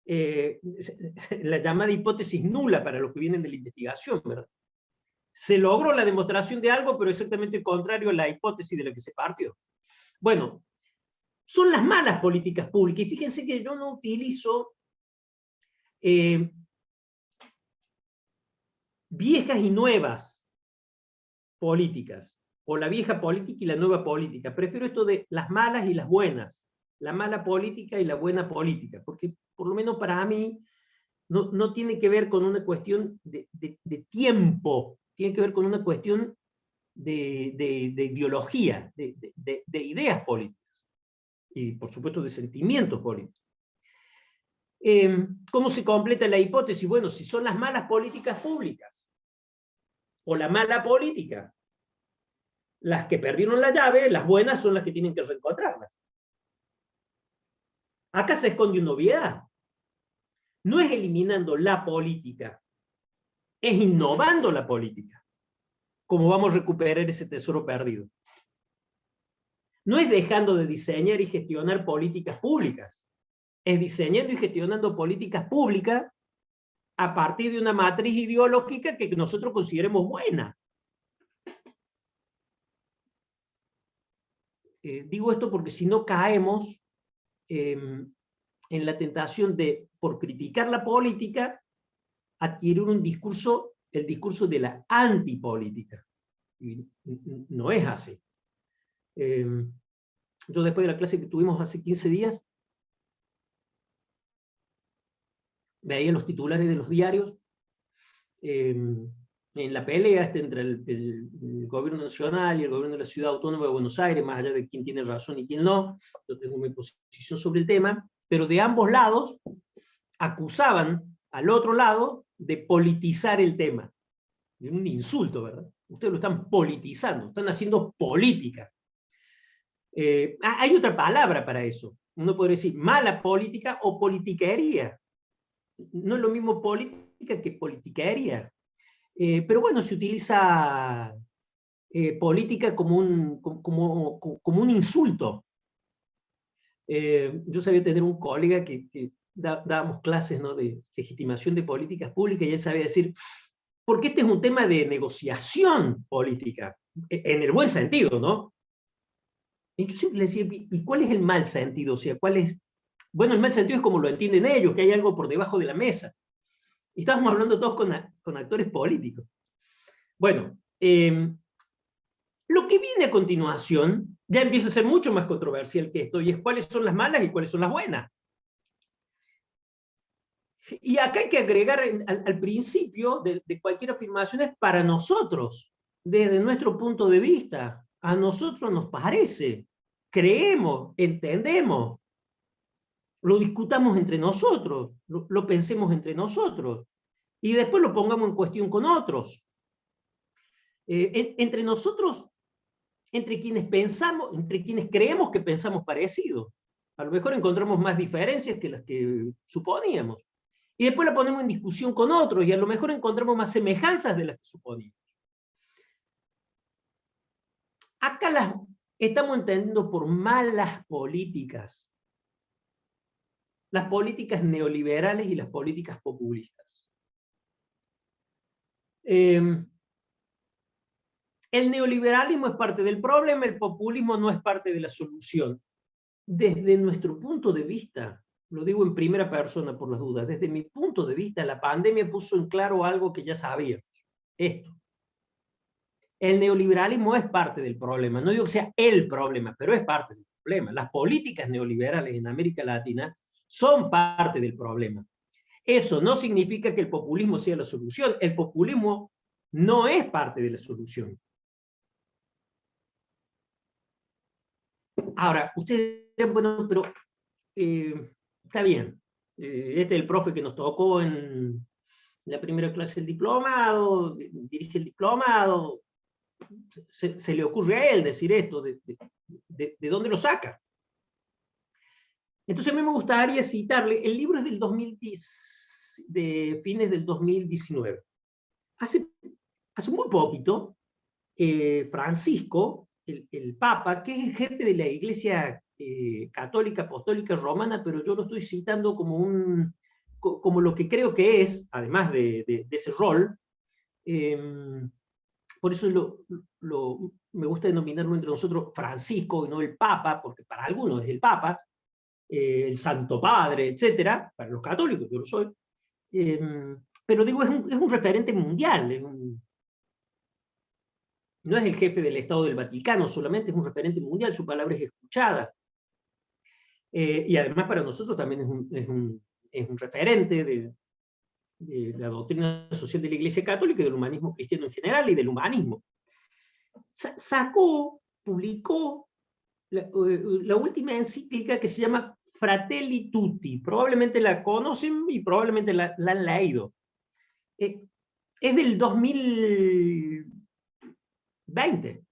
la llamada hipótesis nula para los que vienen de la investigación, ¿verdad? Se logró la demostración de algo, pero exactamente contrario a la hipótesis de la que se partió. Bueno, son las malas políticas públicas, y fíjense que yo no utilizo viejas y nuevas políticas, o la vieja política y la nueva política. Prefiero esto de las malas y las buenas, la mala política y la buena política, porque por lo menos para mí no tiene que ver con una cuestión de tiempo, tiene que ver con una cuestión de ideología, de ideas políticas, y por supuesto de sentimientos políticos. ¿Cómo se completa la hipótesis? Bueno, si son las malas políticas públicas, o la mala política, las que perdieron la llave, las buenas son las que tienen que reencontrarlas. Acá se esconde una obviedad. No es eliminando la política, es innovando la política, como vamos a recuperar ese tesoro perdido. No es dejando de diseñar y gestionar políticas públicas, es diseñando y gestionando políticas públicas a partir de una matriz ideológica que nosotros consideremos buena. Digo esto porque si no caemos en la tentación de, por criticar la política, adquirir un discurso, el discurso de la antipolítica. Y no es así. Yo después de la clase que tuvimos hace 15 días, veía los titulares de los diarios, en la pelea entre el gobierno nacional y el gobierno de la Ciudad Autónoma de Buenos Aires, más allá de quién tiene razón y quién no. Yo tengo mi posición sobre el tema, pero de ambos lados acusaban al otro lado de politizar el tema. Es un insulto, ¿verdad? Ustedes lo están politizando, están haciendo política. Hay otra palabra para eso. Uno podría decir mala política o politiquería. No es lo mismo política que politiquería. Pero bueno, se utiliza política como un insulto. Yo sabía tener un colega que dábamos clases, ¿no?, de legitimación de políticas públicas, y él sabía decir, porque este es un tema de negociación política, en el buen sentido, ¿no? Y yo siempre le decía, ¿y cuál es el mal sentido? O sea, ¿cuál es? Bueno, el mal sentido es como lo entienden ellos, que hay algo por debajo de la mesa. Y estábamos hablando todos con actores políticos. Bueno, lo que viene a continuación ya empieza a ser mucho más controversial que esto, y es cuáles son las malas y cuáles son las buenas. Y acá hay que agregar al principio de cualquier afirmación, es para nosotros, desde nuestro punto de vista, a nosotros nos parece, creemos, entendemos, lo discutamos entre nosotros, lo pensemos entre nosotros, y después lo pongamos en cuestión con otros. Entre nosotros, entre quienes pensamos, entre quienes creemos que pensamos parecido. A lo mejor encontramos más diferencias que las que suponíamos. Y después la ponemos en discusión con otros, y a lo mejor encontramos más semejanzas de las que suponíamos. Acá las estamos entendiendo por malas políticas. Las políticas neoliberales y las políticas populistas. El neoliberalismo es parte del problema, el populismo no es parte de la solución. Desde nuestro punto de vista, lo digo en primera persona por las dudas, desde mi punto de vista, la pandemia puso en claro algo que ya sabíamos. Esto. El neoliberalismo es parte del problema. No digo que sea el problema, pero es parte del problema. Las políticas neoliberales en América Latina son parte del problema. Eso no significa que el populismo sea la solución. El populismo no es parte de la solución. Ahora, ustedes dirán, bueno, pero está bien. Este es el profe que nos tocó en la primera clase del diplomado, dirige el diplomado, se le ocurre a él decir esto, ¿de dónde lo saca? Entonces a mí me gustaría citarle, el libro es del 2010, de fines del 2019. Hace muy poquito, Francisco, el Papa, que es el jefe de la Iglesia Católica Apostólica Romana, pero yo lo estoy citando como lo que creo que es, además de ese rol, por eso me gusta denominarlo entre nosotros Francisco y no el Papa, porque para algunos es el Papa, el Santo Padre, etcétera, para los católicos, yo lo soy, pero digo, es un referente mundial, no es el jefe del Estado del Vaticano, solamente es un referente mundial, su palabra es escuchada. Y además para nosotros también es un referente de la doctrina social de la Iglesia Católica y del humanismo cristiano en general y del humanismo. Publicó la última encíclica que se llama Fratelli Tutti. Probablemente la conocen y probablemente la han leído. Es del 2020.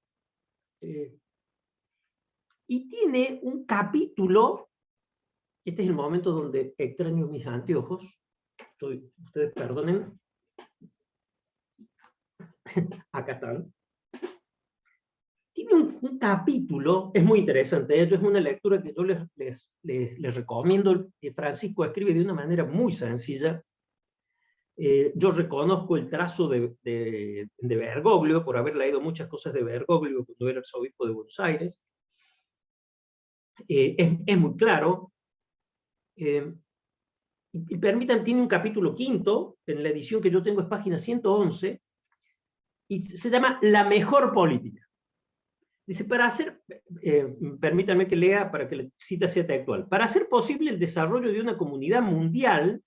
Y tiene un capítulo, este es el momento donde extraño mis anteojos, ustedes perdonen, acá están. Tiene un capítulo, es muy interesante, de hecho es una lectura que yo les recomiendo. Francisco escribe de una manera muy sencilla. Yo reconozco el trazo de Bergoglio, por haber leído muchas cosas de Bergoglio cuando era arzobispo de Buenos Aires. Es muy claro. Y permitan, tiene un capítulo quinto, en la edición que yo tengo es página 111, y se llama La mejor política. Dice, permítanme que lea para que la cita sea textual. Para hacer posible el desarrollo de una comunidad mundial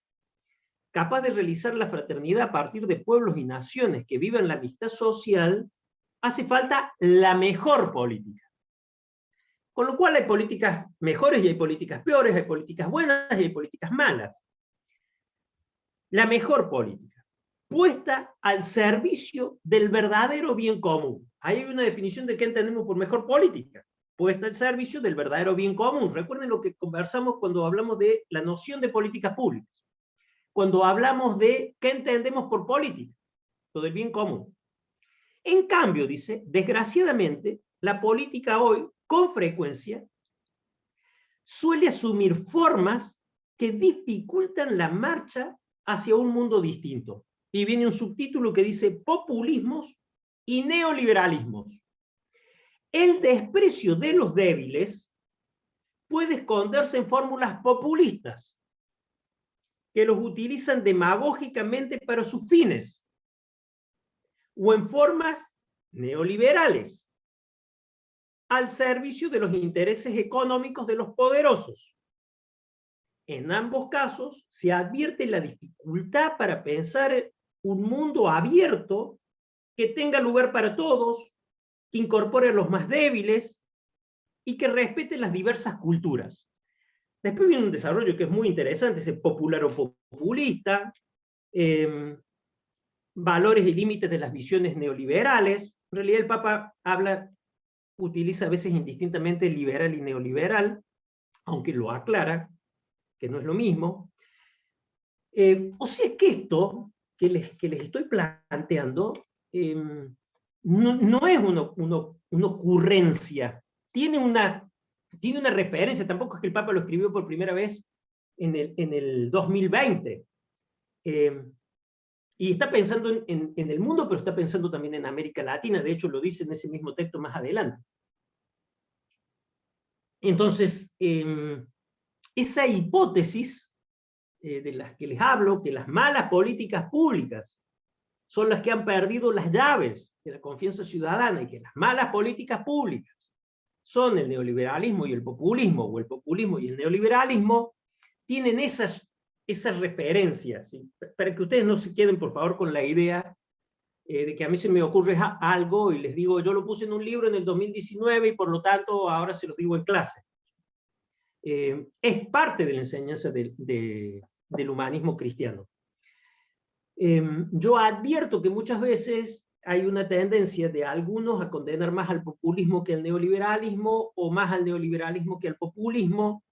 capaz de realizar la fraternidad a partir de pueblos y naciones que vivan la amistad social, hace falta la mejor política. Con lo cual hay políticas mejores y hay políticas peores, hay políticas buenas y hay políticas malas. La mejor política, puesta al servicio del verdadero bien común. Ahí hay una definición de qué entendemos por mejor política. Puesta al servicio del verdadero bien común. Recuerden lo que conversamos cuando hablamos de la noción de políticas públicas. Cuando hablamos de qué entendemos por política, lo del bien común. En cambio, dice, desgraciadamente, la política hoy, con frecuencia, suele asumir formas que dificultan la marcha hacia un mundo distinto. Y viene un subtítulo que dice populismos y neoliberalismos. El desprecio de los débiles puede esconderse en fórmulas populistas que los utilizan demagógicamente para sus fines, o en formas neoliberales, al servicio de los intereses económicos de los poderosos. En ambos casos se advierte la dificultad para pensar un mundo abierto que tenga lugar para todos, que incorpore a los más débiles y que respete las diversas culturas. Después viene un desarrollo que es muy interesante, ese popular o populista, valores y límites de las visiones neoliberales. En realidad el Papa utiliza a veces indistintamente liberal y neoliberal, aunque lo aclara, que no es lo mismo. O sea que esto que les estoy planteando no es una ocurrencia, tiene una referencia, tampoco es que el Papa lo escribió por primera vez en el 2020. Y está pensando en el mundo, pero está pensando también en América Latina, de hecho lo dice en ese mismo texto más adelante. Entonces, esa hipótesis de las que les hablo, que las malas políticas públicas son las que han perdido las llaves de la confianza ciudadana y que las malas políticas públicas son el neoliberalismo y el populismo, o el populismo y el neoliberalismo, tienen esas referencias, ¿sí? Para que ustedes no se queden, por favor, con la idea de que a mí se me ocurre algo y les digo, yo lo puse en un libro en el 2019 y por lo tanto ahora se los digo en clase. Es parte de la enseñanza del humanismo cristiano. Yo advierto que muchas veces hay una tendencia de algunos a condenar más al populismo que al neoliberalismo, o más al neoliberalismo que al populismo,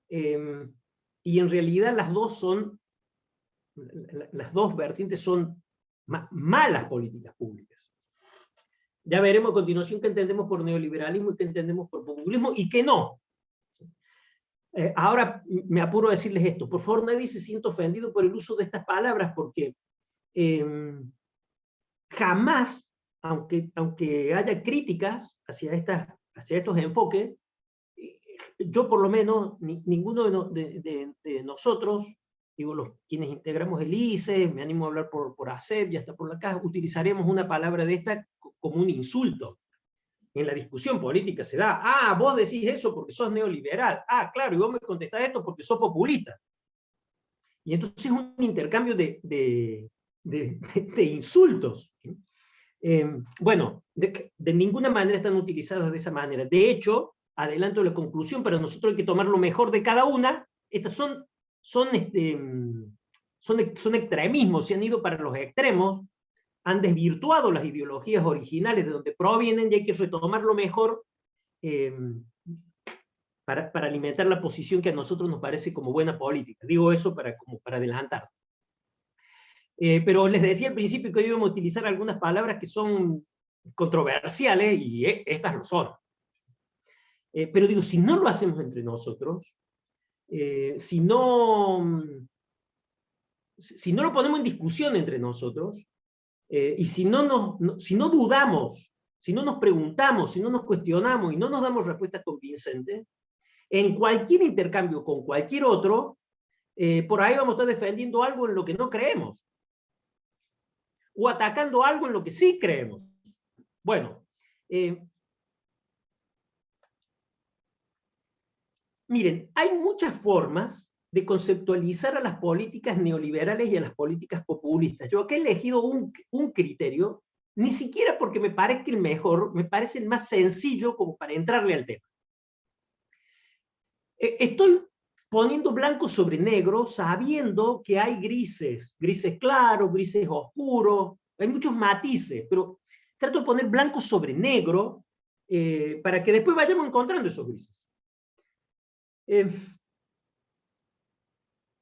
y en realidad las dos vertientes son malas políticas públicas. Ya veremos a continuación qué entendemos por neoliberalismo y qué entendemos por populismo y qué no. Ahora me apuro a decirles esto. Por favor, nadie se sienta ofendido por el uso de estas palabras, porque jamás, aunque haya críticas hacia estos enfoques, yo por lo menos, ninguno de nosotros, digo, quienes integramos el ICE, me animo a hablar por ACEP y hasta por la CAS, utilizaremos una palabra de esta como un insulto. En la discusión política se da, vos decís eso porque sos neoliberal, claro, y vos me contestás esto porque sos populista. Y entonces es un intercambio de insultos. Bueno, de ninguna manera están utilizadas de esa manera. De hecho, adelanto la conclusión, para nosotros hay que tomar lo mejor de cada una. Estas son extremismos, se han ido para los extremos, han desvirtuado las ideologías originales de donde provienen, y hay que retomar lo mejor para alimentar la posición que a nosotros nos parece como buena política. Digo eso como para adelantar. Pero les decía al principio que hoy íbamos a utilizar algunas palabras que son controversiales, y estas lo son. Pero digo, si no lo hacemos entre nosotros, si no lo ponemos en discusión entre nosotros, y si no dudamos, si no nos preguntamos, si no nos cuestionamos y no nos damos respuestas convincentes, en cualquier intercambio con cualquier otro, por ahí vamos a estar defendiendo algo en lo que no creemos, o atacando algo en lo que sí creemos. Bueno, miren, hay muchas formas de conceptualizar a las políticas neoliberales y a las políticas populistas. Yo aquí he elegido un criterio, ni siquiera porque me parezca el mejor, me parece el más sencillo como para entrarle al tema. Estoy poniendo blanco sobre negro, sabiendo que hay grises claros, grises oscuros, hay muchos matices, pero trato de poner blanco sobre negro para que después vayamos encontrando esos grises.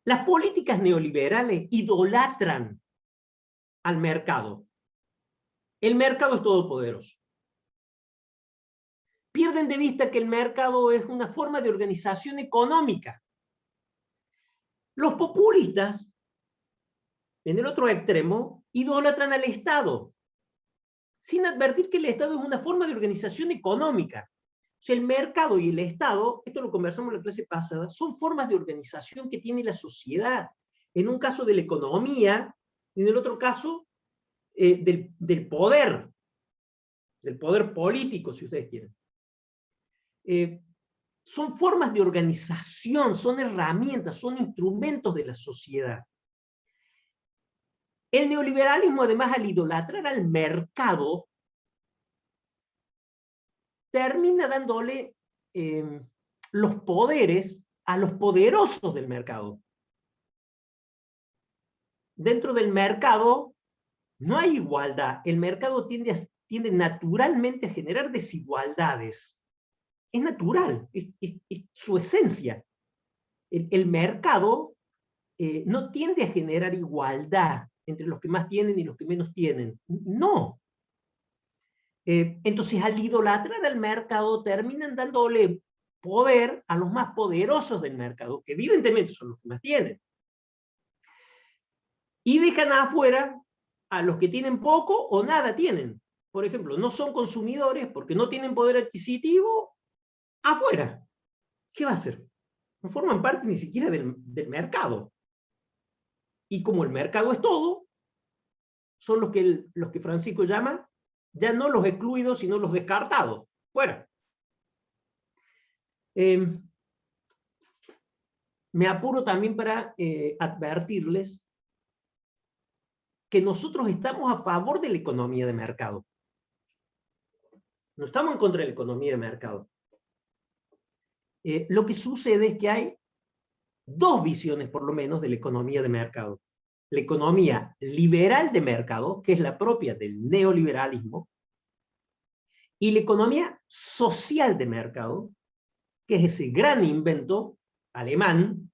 Las políticas neoliberales idolatran al mercado. El mercado es todopoderoso. Pierden de vista que el mercado es una forma de organización económica. Los populistas, en el otro extremo, idolatran al Estado, sin advertir que el Estado es una forma de organización económica. O sea, el mercado y el Estado, esto lo conversamos en la clase pasada, son formas de organización que tiene la sociedad. En un caso de la economía, y en el otro caso del poder político, si ustedes quieren. Son formas de organización, son herramientas, son instrumentos de la sociedad. El neoliberalismo, además, al idolatrar al mercado, termina dándole los poderes a los poderosos del mercado. Dentro del mercado no hay igualdad. El mercado tiende naturalmente a generar desigualdades. Es natural, es su esencia. El mercado no tiende a generar igualdad entre los que más tienen y los que menos tienen. No. Entonces, al idolatrar al mercado, terminan dándole poder a los más poderosos del mercado, que evidentemente son los que más tienen. Y dejan afuera a los que tienen poco o nada tienen. Por ejemplo, no son consumidores porque no tienen poder adquisitivo, afuera. ¿Qué va a hacer? No forman parte ni siquiera del mercado. Y como el mercado es todo, son los que Francisco llama ya no los excluidos, sino los descartados. Fuera. Me apuro también para advertirles que nosotros estamos a favor de la economía de mercado. No estamos en contra de la economía de mercado. Lo que sucede es que hay dos visiones, por lo menos, de la economía de mercado. la economía liberal de mercado, que es la propia del neoliberalismo, y la economía social de mercado, que es ese gran invento alemán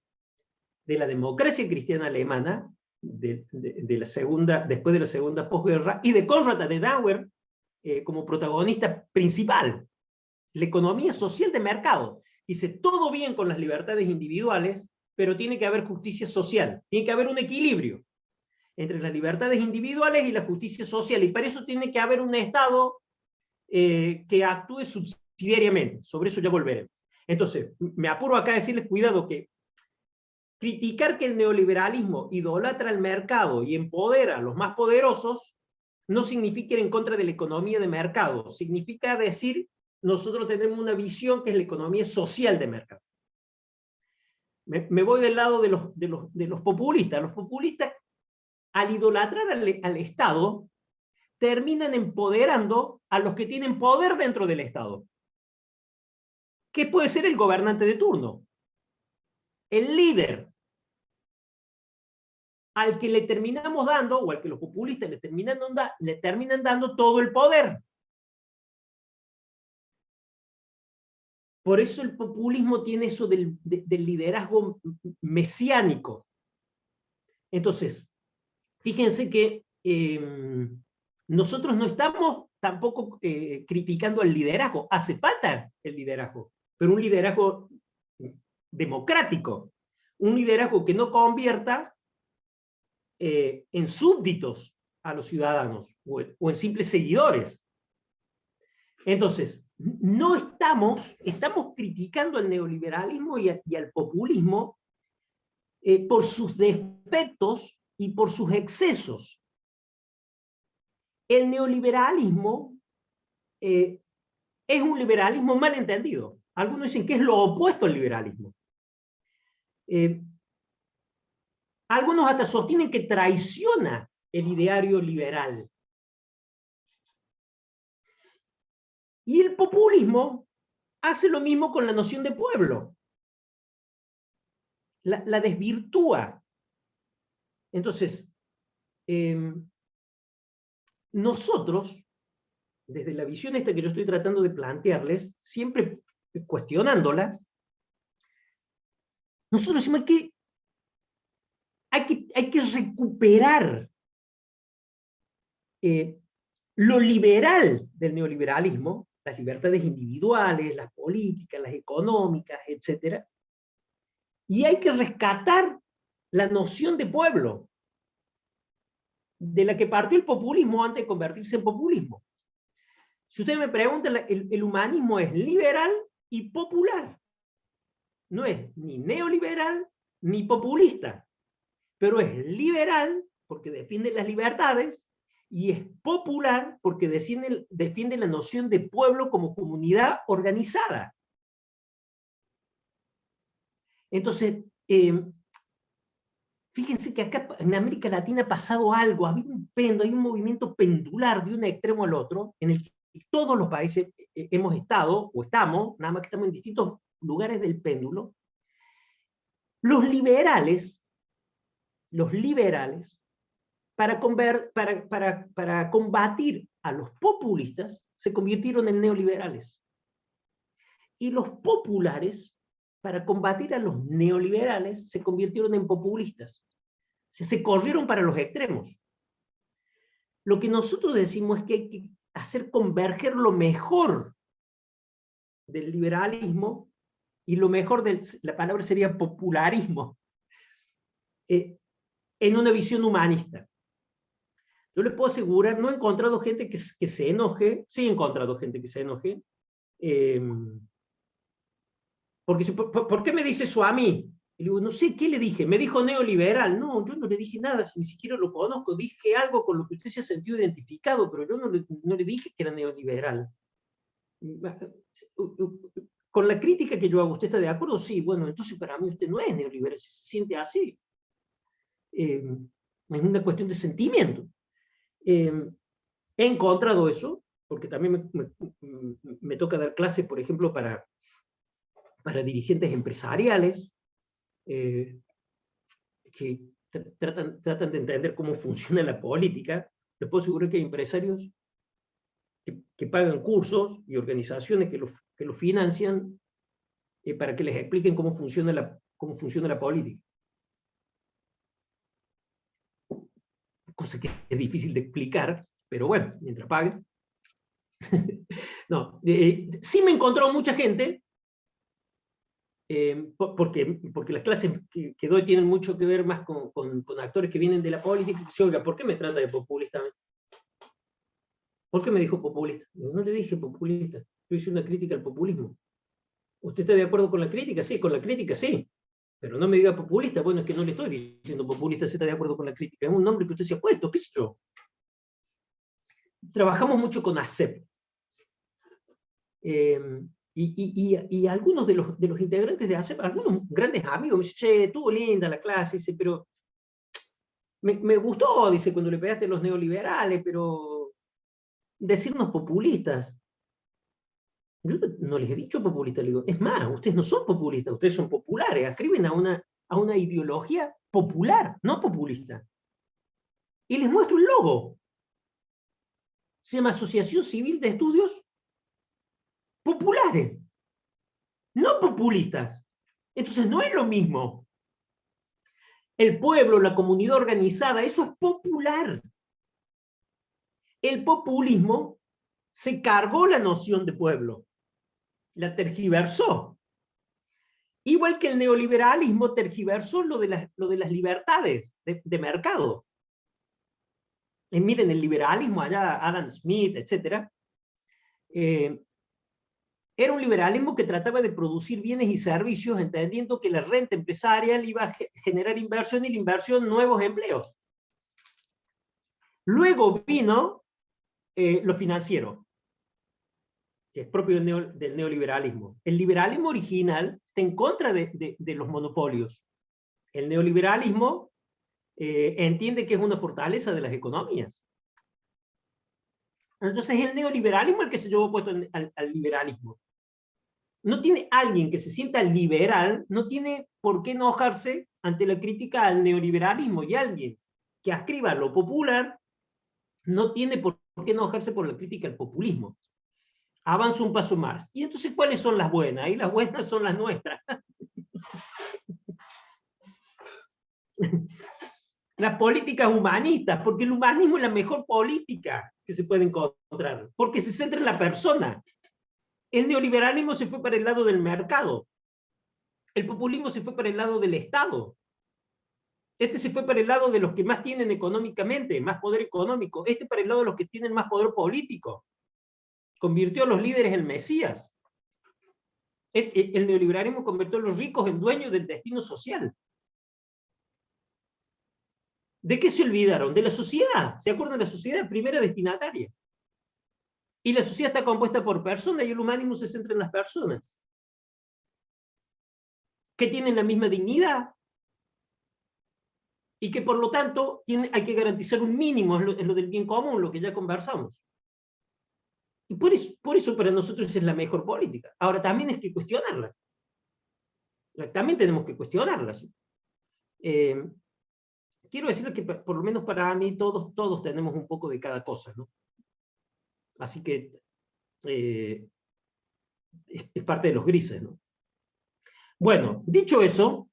de la democracia cristiana alemana, de la segunda, después de la segunda posguerra, y de Konrad Adenauer como protagonista principal. La economía social de mercado. Dice, todo bien con las libertades individuales, pero tiene que haber justicia social, tiene que haber un equilibrio entre las libertades individuales y la justicia social, y para eso tiene que haber un Estado que actúe subsidiariamente. Sobre eso ya volveremos. Entonces, me apuro acá a decirles, cuidado, que criticar que el neoliberalismo idolatra el mercado y empodera a los más poderosos no significa ir en contra de la economía de mercado, significa decir, nosotros tenemos una visión que es la economía social de mercado. Me voy del lado de los populistas. Los populistas, al idolatrar al Estado, terminan empoderando a los que tienen poder dentro del Estado. ¿Qué puede ser el gobernante de turno? El líder, al que le terminamos dando, o al que los populistas le terminan dando todo el poder. Por eso el populismo tiene eso del liderazgo mesiánico. Entonces, fíjense que nosotros no estamos tampoco criticando el liderazgo. Hace falta el liderazgo, pero un liderazgo democrático. Un liderazgo que no convierta en súbditos a los ciudadanos o en simples seguidores. Entonces, no estamos criticando al neoliberalismo y al populismo por sus defectos y por sus excesos. El neoliberalismo es un liberalismo mal entendido. Algunos dicen que es lo opuesto al liberalismo. Algunos hasta sostienen que traiciona el ideario liberal. Y el populismo hace lo mismo con la noción de pueblo. La desvirtúa. Entonces, nosotros, desde la visión esta que yo estoy tratando de plantearles, siempre cuestionándola, nosotros decimos que hay que recuperar lo liberal del neoliberalismo, las libertades individuales, las políticas, las económicas, etc. Y hay que rescatar la noción de pueblo, de la que partió el populismo antes de convertirse en populismo. Si ustedes me preguntan, el humanismo es liberal y popular. No es ni neoliberal ni populista, pero es liberal porque defiende las libertades y es popular porque defiende la noción de pueblo como comunidad organizada. Entonces, fíjense que acá en América Latina ha pasado algo, ha habido hay un movimiento pendular de un extremo al otro, en el que todos los países hemos estado, o estamos, nada más que estamos en distintos lugares del péndulo. Los liberales, para combatir a los populistas, se convirtieron en neoliberales. Y los populares, para combatir a los neoliberales, se convirtieron en populistas. Se corrieron para los extremos. Lo que nosotros decimos es que hay que hacer converger lo mejor del liberalismo y lo mejor la palabra sería popularismo, en una visión humanista. Yo les puedo asegurar, no he encontrado gente que se enoje, sí he encontrado gente que se enoje, porque ¿por qué me dice eso a mí? Y digo, no sé, ¿qué le dije? Me dijo neoliberal. No, yo no le dije nada, ni siquiera lo conozco. Dije algo con lo que usted se ha sentido identificado, pero yo no le dije que era neoliberal. Con la crítica que yo hago, ¿usted está de acuerdo? Sí, bueno, entonces para mí usted no es neoliberal, se siente así. Es una cuestión de sentimiento. He encontrado eso, porque también me toca dar clases, por ejemplo, para dirigentes empresariales, que tratan de entender cómo funciona la política, les puedo asegurar que hay empresarios que pagan cursos y organizaciones que lo financian para que les expliquen cómo funciona la política. Cosa que es difícil de explicar, pero bueno, mientras paguen. No, sí me encontró mucha gente, porque las clases que doy tienen mucho que ver más con actores que vienen de la política, que dicen, oiga, ¿por qué me trata de populista? ¿Por qué me dijo populista? No le dije populista, yo hice una crítica al populismo. ¿Usted está de acuerdo con la crítica? Sí, con la crítica sí. Pero no me diga populista, bueno, es que no le estoy diciendo populista, si está de acuerdo con la crítica. Es un nombre que usted se ha puesto, qué sé yo. Trabajamos mucho con ACEP. Y algunos de los integrantes de ACEP, algunos grandes amigos, me dicen, che, estuvo linda la clase, dice, pero me gustó, dice, cuando le pegaste a los neoliberales, pero decirnos populistas. Yo no les he dicho populistas, le digo, es más, ustedes no son populistas, ustedes son populares, ascriben a una ideología popular, no populista. Y les muestro el logo. Se llama Asociación Civil de Estudios Populares, no populistas. Entonces no es lo mismo. El pueblo, la comunidad organizada, eso es popular. El populismo se cargó la noción de pueblo, la tergiversó. Igual que el neoliberalismo tergiversó lo de las libertades de mercado. Miren, el liberalismo allá, Adam Smith, etc., era un liberalismo que trataba de producir bienes y servicios entendiendo que la renta empresarial iba a generar inversión y la inversión nuevos empleos. Luego vino lo financiero, que es propio del neoliberalismo. El liberalismo original está en contra de los monopolios. El neoliberalismo entiende que es una fortaleza de las economías. Entonces el neoliberalismo es el que se llevó opuesto al liberalismo. No tiene alguien que se sienta liberal, no tiene por qué enojarse ante la crítica al neoliberalismo, y alguien que ascriba lo popular no tiene por qué enojarse por la crítica al populismo. Avanza un paso más. Y entonces, ¿cuáles son las buenas? Y las buenas son las nuestras. Las políticas humanistas, porque el humanismo es la mejor política que se puede encontrar, porque se centra en la persona. El neoliberalismo se fue para el lado del mercado. El populismo se fue para el lado del Estado. Este se fue para el lado de los que más tienen económicamente, más poder económico. Este para el lado de los que tienen más poder político. Convirtió a los líderes en mesías. El neoliberalismo convirtió a los ricos en dueños del destino social. ¿De qué se olvidaron? De la sociedad. ¿Se acuerdan de la sociedad? Primera destinataria. Y la sociedad está compuesta por personas y el humanismo se centra en las personas. Que tienen la misma dignidad y que por lo tanto hay que garantizar un mínimo, es lo del bien común, lo que ya conversamos. Y por eso para nosotros es la mejor política. Ahora también hay que cuestionarla. También tenemos que cuestionarla. Quiero decirles que por lo menos para mí todos tenemos un poco de cada cosa, ¿no? Así que es parte de los grises, ¿no? Bueno, dicho eso,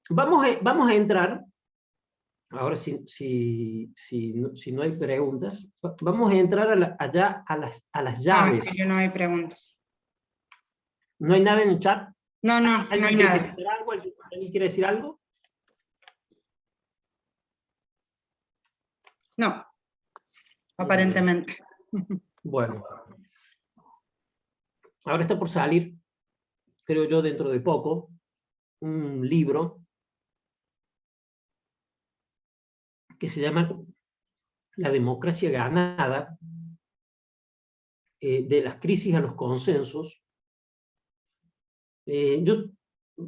vamos a entrar, ahora si no hay preguntas, vamos a entrar allá a las llaves. No, no hay preguntas. ¿No hay nada en el chat? No hay nada. ¿Alguien quiere decir algo? No, aparentemente. Bueno. Ahora está por salir, creo yo, dentro de poco, un libro que se llama La democracia ganada, de las crisis a los consensos. Yo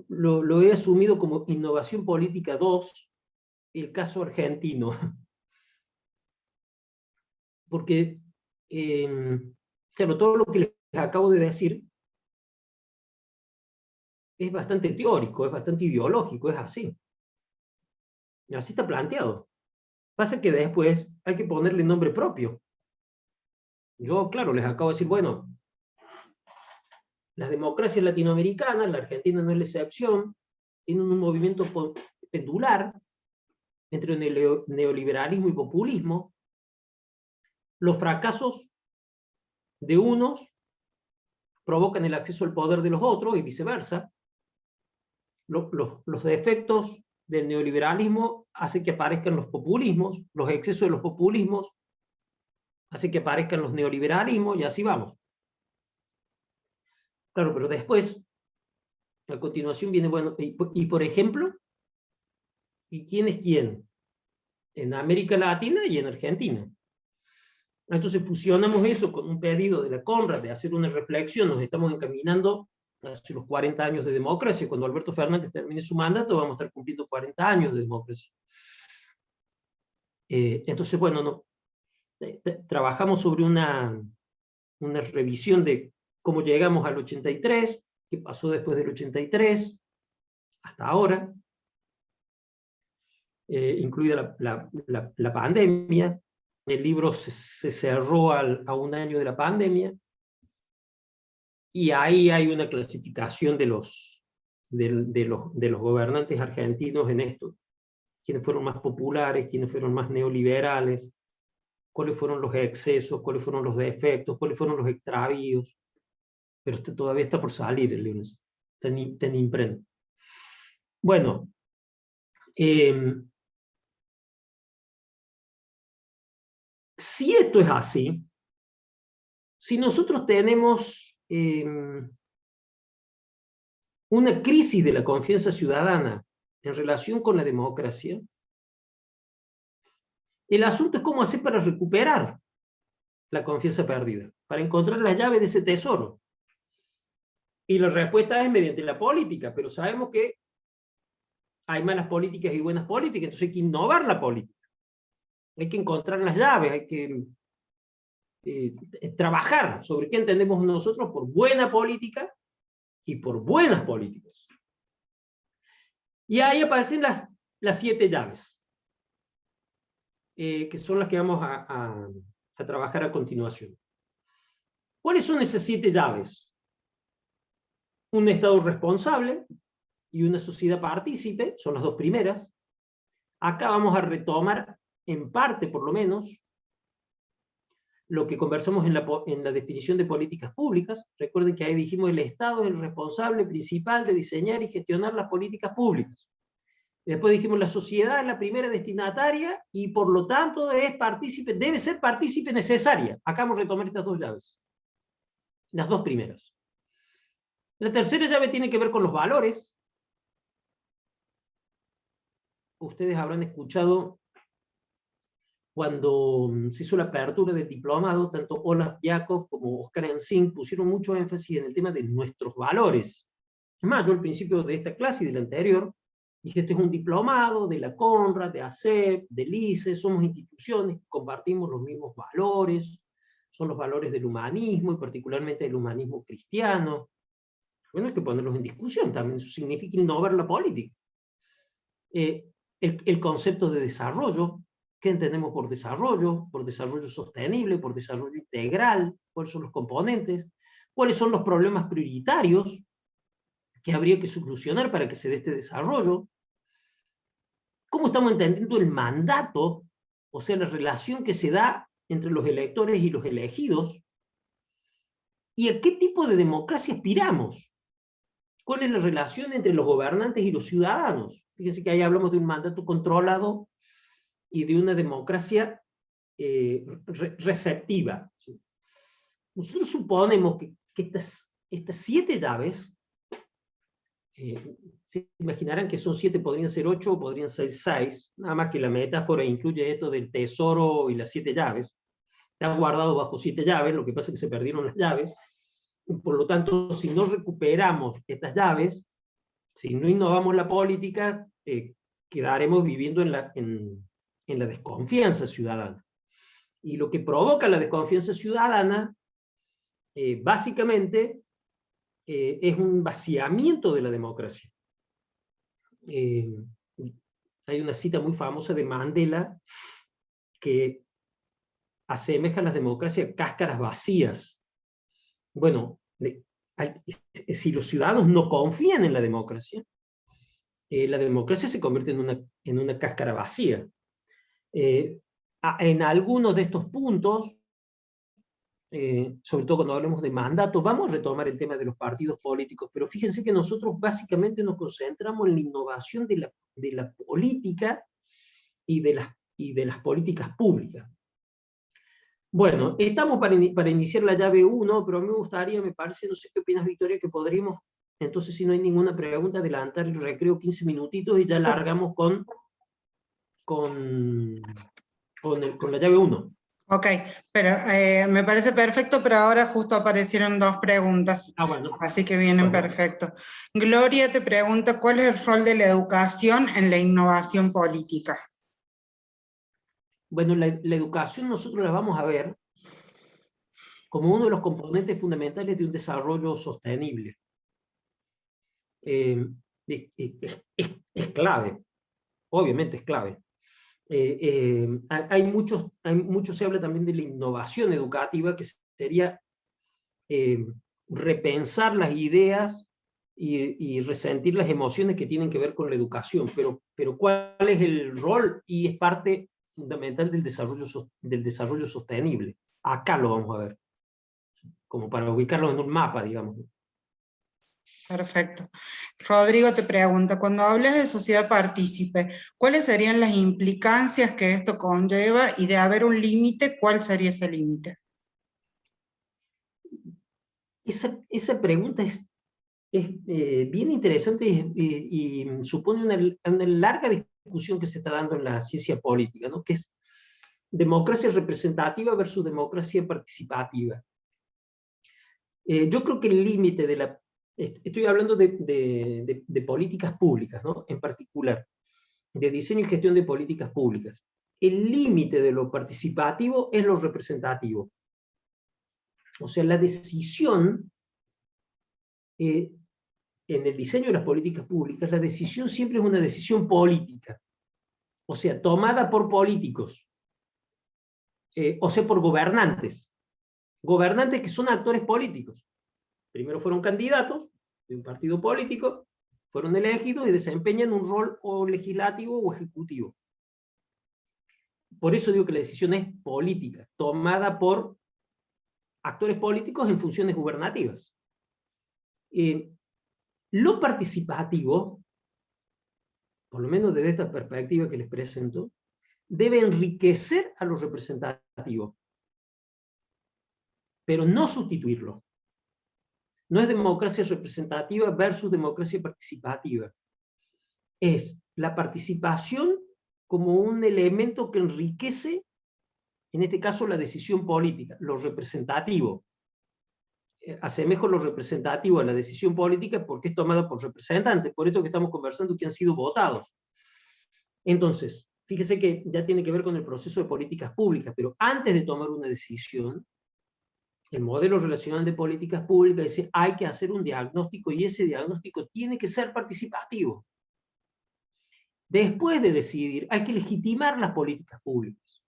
lo he asumido como Innovación Política 2, el caso argentino. Porque, claro, todo lo que les acabo de decir es bastante teórico, es bastante ideológico, es así. Así está planteado. Pasa que después hay que ponerle nombre propio. Yo, claro, les acabo de decir, bueno, las democracias latinoamericanas, la Argentina no es la excepción, tienen un movimiento pendular entre neoliberalismo y populismo. Los fracasos de unos provocan el acceso al poder de los otros y viceversa. Los defectos del neoliberalismo hacen que aparezcan los populismos, los excesos de los populismos hacen que aparezcan los neoliberalismos, y así vamos. Claro, pero después, a continuación viene, bueno, y por ejemplo, ¿y quién es quién? En América Latina y en Argentina. Entonces fusionamos eso con un pedido de la Conrad de hacer una reflexión, nos estamos encaminando hacia los 40 años de democracia. Cuando Alberto Fernández termine su mandato vamos a estar cumpliendo 40 años de democracia. Entonces, bueno, no, trabajamos sobre una revisión de cómo llegamos al 83, qué pasó después del 83, hasta ahora, incluida la pandemia. El libro se cerró a un año de la pandemia, y ahí hay una clasificación de los gobernantes argentinos en esto. Quiénes fueron más populares, quiénes fueron más neoliberales, cuáles fueron los excesos, cuáles fueron los defectos, cuáles fueron los extravíos. Pero todavía está por salir el lunes, está en imprenta. Bueno, si esto es así, si nosotros tenemos una crisis de la confianza ciudadana en relación con la democracia, el asunto es cómo hacer para recuperar la confianza perdida, para encontrar la llave de ese tesoro. Y la respuesta es mediante la política, pero sabemos que hay malas políticas y buenas políticas, entonces hay que innovar la política. Hay que encontrar las llaves, hay que trabajar sobre qué entendemos nosotros por buena política y por buenas políticas. Y ahí aparecen las 7 llaves, que son las que vamos a trabajar a continuación. ¿Cuáles son esas 7 llaves? Un Estado responsable y una sociedad partícipe, son las 2 primeras. Acá vamos a retomar, en parte por lo menos, lo que conversamos en la definición de políticas públicas. Recuerden que ahí dijimos el Estado es el responsable principal de diseñar y gestionar las políticas públicas. Después dijimos la sociedad es la primera destinataria y por lo tanto es partícipe, debe ser partícipe necesaria. Acá vamos a retomar estas 2 llaves. Las 2 primeras. La tercera llave tiene que ver con los valores. Ustedes habrán escuchado cuando se hizo la apertura del diplomado, tanto Olaf Jakov como Oscar Enzing pusieron mucho énfasis en el tema de nuestros valores. Es más, yo al principio de esta clase y de la anterior, dije, este es un diplomado de la Conrad, de ACEP, del ICE, somos instituciones que compartimos los mismos valores, son los valores del humanismo, y particularmente del humanismo cristiano. Bueno, hay que ponerlos en discusión también, eso significa innovar la política. El concepto de desarrollo, ¿qué entendemos por desarrollo? Por desarrollo sostenible, por desarrollo integral, ¿cuáles son los componentes? ¿Cuáles son los problemas prioritarios que habría que solucionar para que se dé este desarrollo? ¿Cómo estamos entendiendo el mandato, o sea, la relación que se da entre los electores y los elegidos? ¿Y a qué tipo de democracia aspiramos? ¿Cuál es la relación entre los gobernantes y los ciudadanos? Fíjense que ahí hablamos de un mandato controlado y de una democracia receptiva. Nosotros suponemos que estas 7 llaves, se imaginarán que son 7, podrían ser 8 o podrían ser 6, nada más que la metáfora incluye esto del tesoro y las 7 llaves. Está guardado bajo 7 llaves, lo que pasa es que se perdieron las llaves. Por lo tanto, si no recuperamos estas llaves, si no innovamos la política, quedaremos viviendo en la desconfianza ciudadana. Y lo que provoca la desconfianza ciudadana, básicamente, es un vaciamiento de la democracia. Hay una cita muy famosa de Mandela que asemeja a las democracias cáscaras vacías. Bueno, si los ciudadanos no confían en la democracia se convierte en una cáscara vacía. En algunos de estos puntos, sobre todo cuando hablemos de mandato, vamos a retomar el tema de los partidos políticos, pero fíjense que nosotros básicamente nos concentramos en la innovación de la política y de las políticas públicas. Bueno, estamos para iniciar la llave 1, pero a mí me gustaría, me parece, no sé qué opinas, Victoria, que podríamos, entonces si no hay ninguna pregunta, adelantar el recreo 15 minutitos y ya largamos con la llave 1. Ok, pero me parece perfecto, pero ahora justo aparecieron 2 preguntas, Bueno. así que vienen Bueno. perfecto. Gloria te pregunta, ¿cuál es el rol de la educación en la innovación política? Bueno, la educación nosotros la vamos a ver como uno de los componentes fundamentales de un desarrollo sostenible. Es clave, obviamente es clave. Hay mucho se habla también de la innovación educativa, que sería repensar las ideas y resentir las emociones que tienen que ver con la educación, pero ¿cuál es el rol? Y es parte fundamental del desarrollo sostenible. Acá lo vamos a ver, como para ubicarlo en un mapa, digamos. Perfecto. Rodrigo te pregunta, cuando hablas de sociedad partícipe, ¿cuáles serían las implicancias que esto conlleva? Y de haber un límite, ¿cuál sería ese límite? Esa pregunta es bien interesante y supone una larga discusión que se está dando en la ciencia política, ¿no? Que es democracia representativa versus democracia participativa. Yo creo que el límite estoy hablando de políticas públicas, ¿no? En particular, de diseño y gestión de políticas públicas. El límite de lo participativo es lo representativo. O sea, la decisión, en el diseño de las políticas públicas, la decisión siempre es una decisión política. O sea, tomada por políticos. O sea, por gobernantes. Gobernantes que son actores políticos. Primero fueron candidatos de un partido político, fueron elegidos y desempeñan un rol o legislativo o ejecutivo. Por eso digo que la decisión es política, tomada por actores políticos en funciones gubernativas. Lo participativo, por lo menos desde esta perspectiva que les presento, debe enriquecer a los representativos, pero no sustituirlo. No es democracia representativa versus democracia participativa. Es la participación como un elemento que enriquece, en este caso, la decisión política, lo representativo. Asemejo lo representativo a la decisión política porque es tomada por representantes, por esto que estamos conversando, que han sido votados. Entonces, fíjese que ya tiene que ver con el proceso de políticas públicas, pero antes de tomar una decisión, el modelo relacional de políticas públicas dice hay que hacer un diagnóstico y ese diagnóstico tiene que ser participativo. Después de decidir, hay que legitimar las políticas públicas.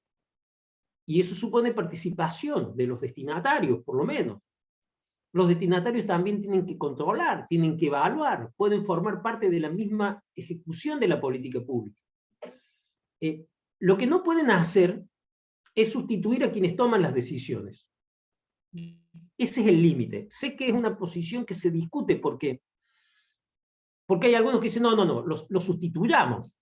Y eso supone participación de los destinatarios, por lo menos. Los destinatarios también tienen que controlar, tienen que evaluar, pueden formar parte de la misma ejecución de la política pública. Lo que no pueden hacer es sustituir a quienes toman las decisiones. Ese es el límite. Sé que es una posición que se discute porque hay algunos que dicen, no, lo sustituyamos.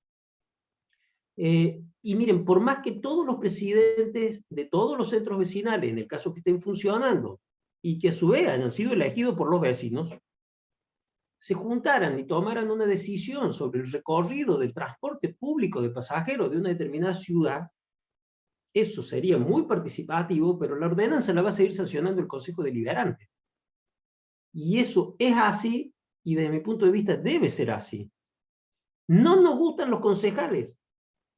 Y miren, por más que todos los presidentes de todos los centros vecinales, en el caso que estén funcionando, y que a su vez hayan sido elegidos por los vecinos, se juntaran y tomaran una decisión sobre el recorrido del transporte público de pasajeros de una determinada ciudad, eso sería muy participativo, pero la ordenanza la va a seguir sancionando el Consejo Deliberante. Y eso es así, y desde mi punto de vista debe ser así. No nos gustan los concejales,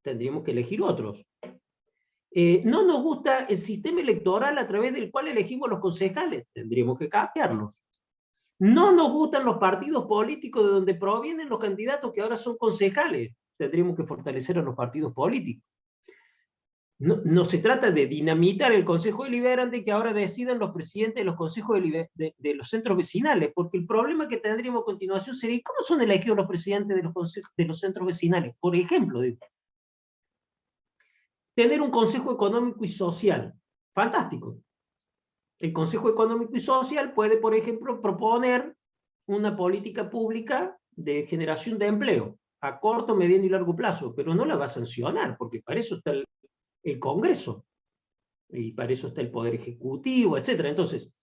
tendríamos que elegir otros. No nos gusta el sistema electoral a través del cual elegimos los concejales, tendríamos que cambiarlos. No nos gustan los partidos políticos de donde provienen los candidatos que ahora son concejales. Tendríamos que fortalecer a los partidos políticos. No, no se trata de dinamitar el Consejo Deliberante y que ahora decidan los presidentes de los consejos de los centros vecinales, porque el problema que tendríamos a continuación sería ¿cómo son elegidos los presidentes de los centros vecinales? Por ejemplo, digo, tener un Consejo Económico y Social. Fantástico. El Consejo Económico y Social puede, por ejemplo, proponer una política pública de generación de empleo a corto, mediano y largo plazo, pero no la va a sancionar, porque para eso está el Congreso, y para eso está el Poder Ejecutivo, etc. Entonces,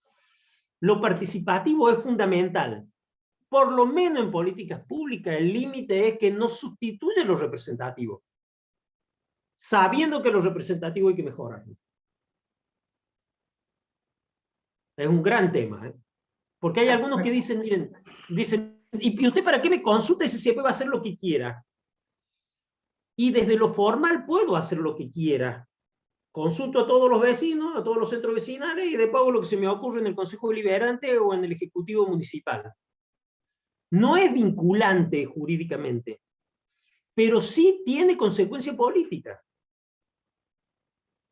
lo participativo es fundamental. Por lo menos en políticas públicas, el límite es que no sustituye lo representativo, sabiendo que lo representativo hay que mejorarlo. Es un gran tema, ¿eh? Porque hay algunos que dicen, miren, ¿y usted para qué me consulta si siempre va a hacer lo que quiera? Y desde lo formal puedo hacer lo que quiera. Consulto a todos los vecinos, a todos los centros vecinales, y después hago lo que se me ocurre en el Consejo Deliberante o en el Ejecutivo Municipal. No es vinculante jurídicamente, pero sí tiene consecuencia política.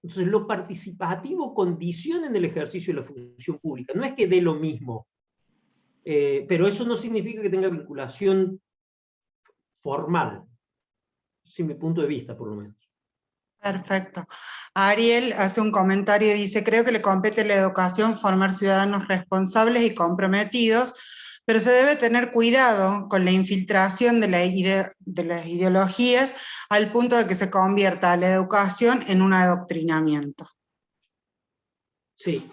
Entonces, lo participativo condiciona en el ejercicio de la función pública. No es que dé lo mismo, pero eso no significa que tenga vinculación formal, sin mi punto de vista, por lo menos. Perfecto. Ariel hace un comentario y dice, creo que le compete a la educación formar ciudadanos responsables y comprometidos, pero se debe tener cuidado con la infiltración de las ideologías al punto de que se convierta la educación en un adoctrinamiento. Sí.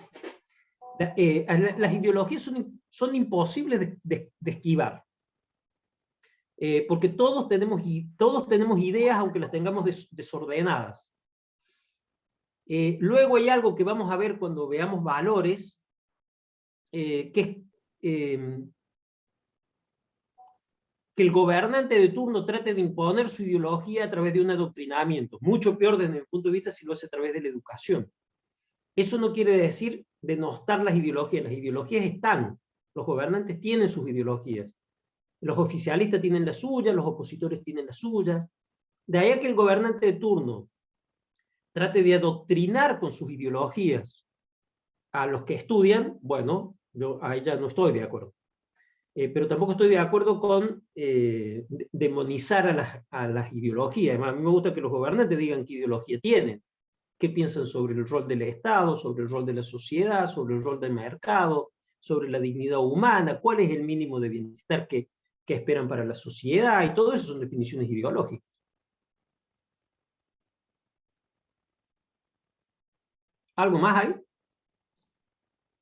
Las ideologías son imposibles de esquivar. Porque todos tenemos ideas, aunque las tengamos desordenadas. Luego hay algo que vamos a ver cuando veamos valores, que el gobernante de turno trate de imponer su ideología a través de un adoctrinamiento. Mucho peor desde mi punto de vista si lo hace a través de la educación. Eso no quiere decir denostar las ideologías. Las ideologías están. Los gobernantes tienen sus ideologías. Los oficialistas tienen las suyas, los opositores tienen las suyas. De ahí a que el gobernante de turno trate de adoctrinar con sus ideologías a los que estudian, bueno, yo ahí ya no estoy de acuerdo. Pero tampoco estoy de acuerdo con demonizar a las ideologías. Además, a mí me gusta que los gobernantes digan qué ideología tienen, qué piensan sobre el rol del Estado, sobre el rol de la sociedad, sobre el rol del mercado, sobre la dignidad humana, cuál es el mínimo de bienestar que esperan para la sociedad, y todo eso son definiciones ideológicas. ¿Algo más hay?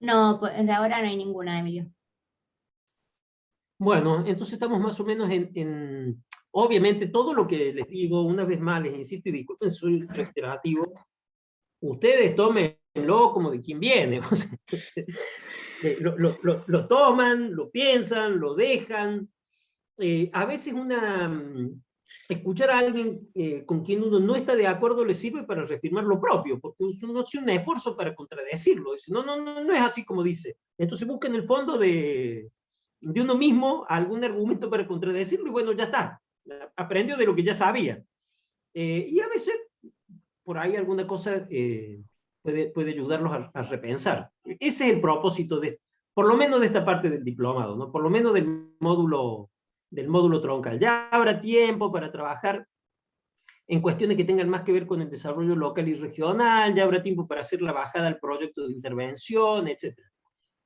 No, por ahora no hay ninguna, Emilio. Bueno, entonces estamos más o menos obviamente todo lo que les digo, una vez más les insisto y disculpen, soy reiterativo, ustedes tómenlo como de quien viene. Lo toman, lo piensan, lo dejan. A veces escuchar a alguien con quien uno no está de acuerdo le sirve para reafirmar lo propio, porque uno hace un esfuerzo para contradecirlo. Dice, no es así como dice. Entonces busca en el fondo de uno mismo algún argumento para contradecirlo y bueno, ya está. Aprendió de lo que ya sabía. Y a veces por ahí alguna cosa puede ayudarlos a repensar. Ese es el propósito por lo menos de esta parte del diplomado, ¿no? Por lo menos del módulo troncal. Ya habrá tiempo para trabajar en cuestiones que tengan más que ver con el desarrollo local y regional, ya habrá tiempo para hacer la bajada al proyecto de intervención, etc.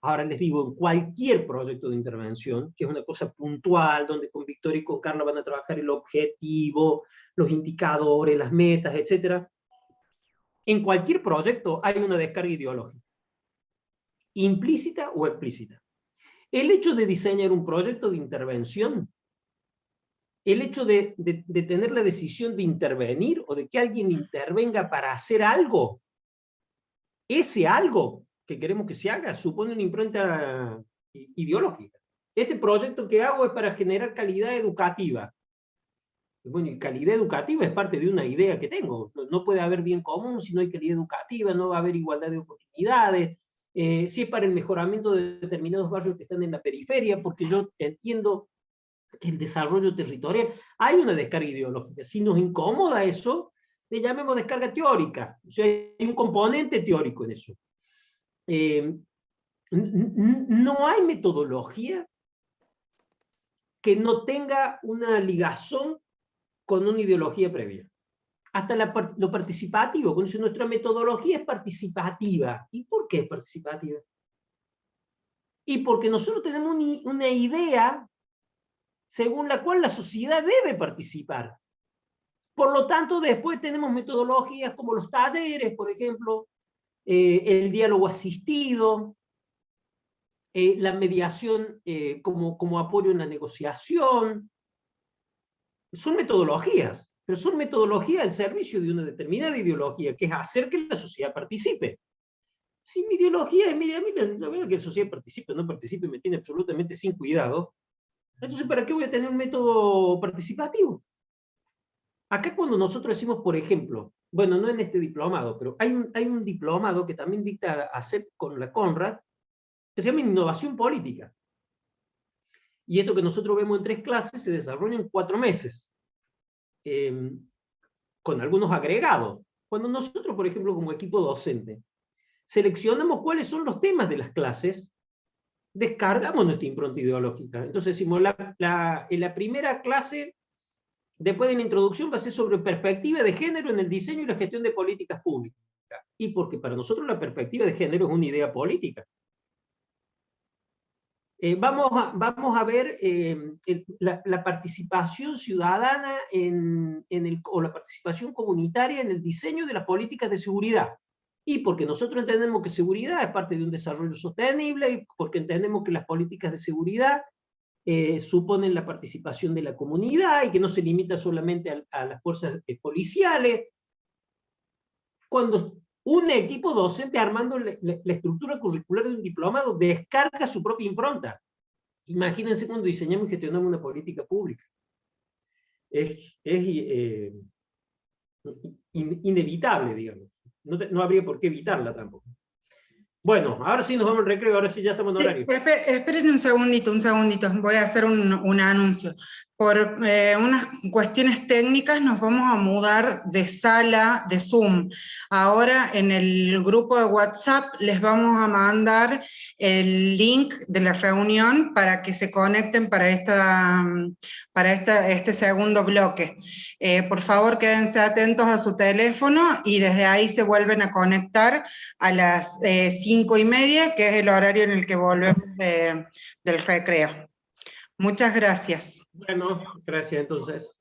Ahora les digo, en cualquier proyecto de intervención, que es una cosa puntual, donde con Victoria y con Carla van a trabajar el objetivo, los indicadores, las metas, etc. En cualquier proyecto hay una descarga ideológica, implícita o explícita. El hecho de diseñar un proyecto de intervención, el hecho de tener la decisión de intervenir o de que alguien intervenga para hacer algo, ese algo que queremos que se haga supone una impronta ideológica. Este proyecto que hago es para generar calidad educativa. Bueno, y calidad educativa es parte de una idea que tengo. No puede haber bien común si no hay calidad educativa, no va a haber igualdad de oportunidades. si es para el mejoramiento de determinados barrios que están en la periferia, porque yo entiendo que el desarrollo territorial, hay una descarga ideológica. Si nos incomoda eso, le llamemos descarga teórica. O sea, hay un componente teórico en eso. No hay metodología que no tenga una ligazón con una ideología previa. Hasta lo participativo, cuando dice, nuestra metodología es participativa. ¿Y por qué es participativa? Y porque nosotros tenemos una idea según la cual la sociedad debe participar. Por lo tanto, después tenemos metodologías como los talleres, por ejemplo, el diálogo asistido, la mediación como apoyo en la negociación. Son metodologías, pero son metodologías al servicio de una determinada ideología, que es hacer que la sociedad participe. Si mi ideología es, mira, la verdad que la sociedad participe o no participe me tiene absolutamente sin cuidado, entonces ¿para qué voy a tener un método participativo? Acá cuando nosotros decimos, por ejemplo, bueno, no en este diplomado, pero hay un diplomado que también dicta ACEP con la Conrad, que se llama Innovación Política. Y esto que nosotros vemos en 3 clases se desarrolla en 4 meses, con algunos agregados. Cuando nosotros, por ejemplo, como equipo docente, seleccionamos cuáles son los temas de las clases, descargamos nuestra impronta ideológica. Entonces decimos, en la primera clase, después de la introducción, va a ser sobre perspectiva de género en el diseño y la gestión de políticas públicas. Y porque para nosotros la perspectiva de género es una idea política. Vamos a ver la participación ciudadana o la participación comunitaria en el diseño de las políticas de seguridad. Y porque nosotros entendemos que seguridad es parte de un desarrollo sostenible, y porque entendemos que las políticas de seguridad suponen la participación de la comunidad y que no se limita solamente a las fuerzas policiales. Cuando un equipo docente armando la estructura curricular de un diplomado descarga su propia impronta. Imagínense cuando diseñamos y gestionamos una política pública. Es inevitable, digamos. No habría por qué evitarla tampoco. Bueno, ahora sí nos vamos al recreo, ahora sí ya estamos en horario. Esperen un segundito, voy a hacer un anuncio. Por unas cuestiones técnicas nos vamos a mudar de sala de Zoom. Ahora en el grupo de WhatsApp les vamos a mandar el link de la reunión para que se conecten para este segundo bloque. Por favor, quédense atentos a su teléfono y desde ahí se vuelven a conectar a las 5:30, que es el horario en el que volvemos del recreo. Muchas gracias. Bueno, gracias entonces.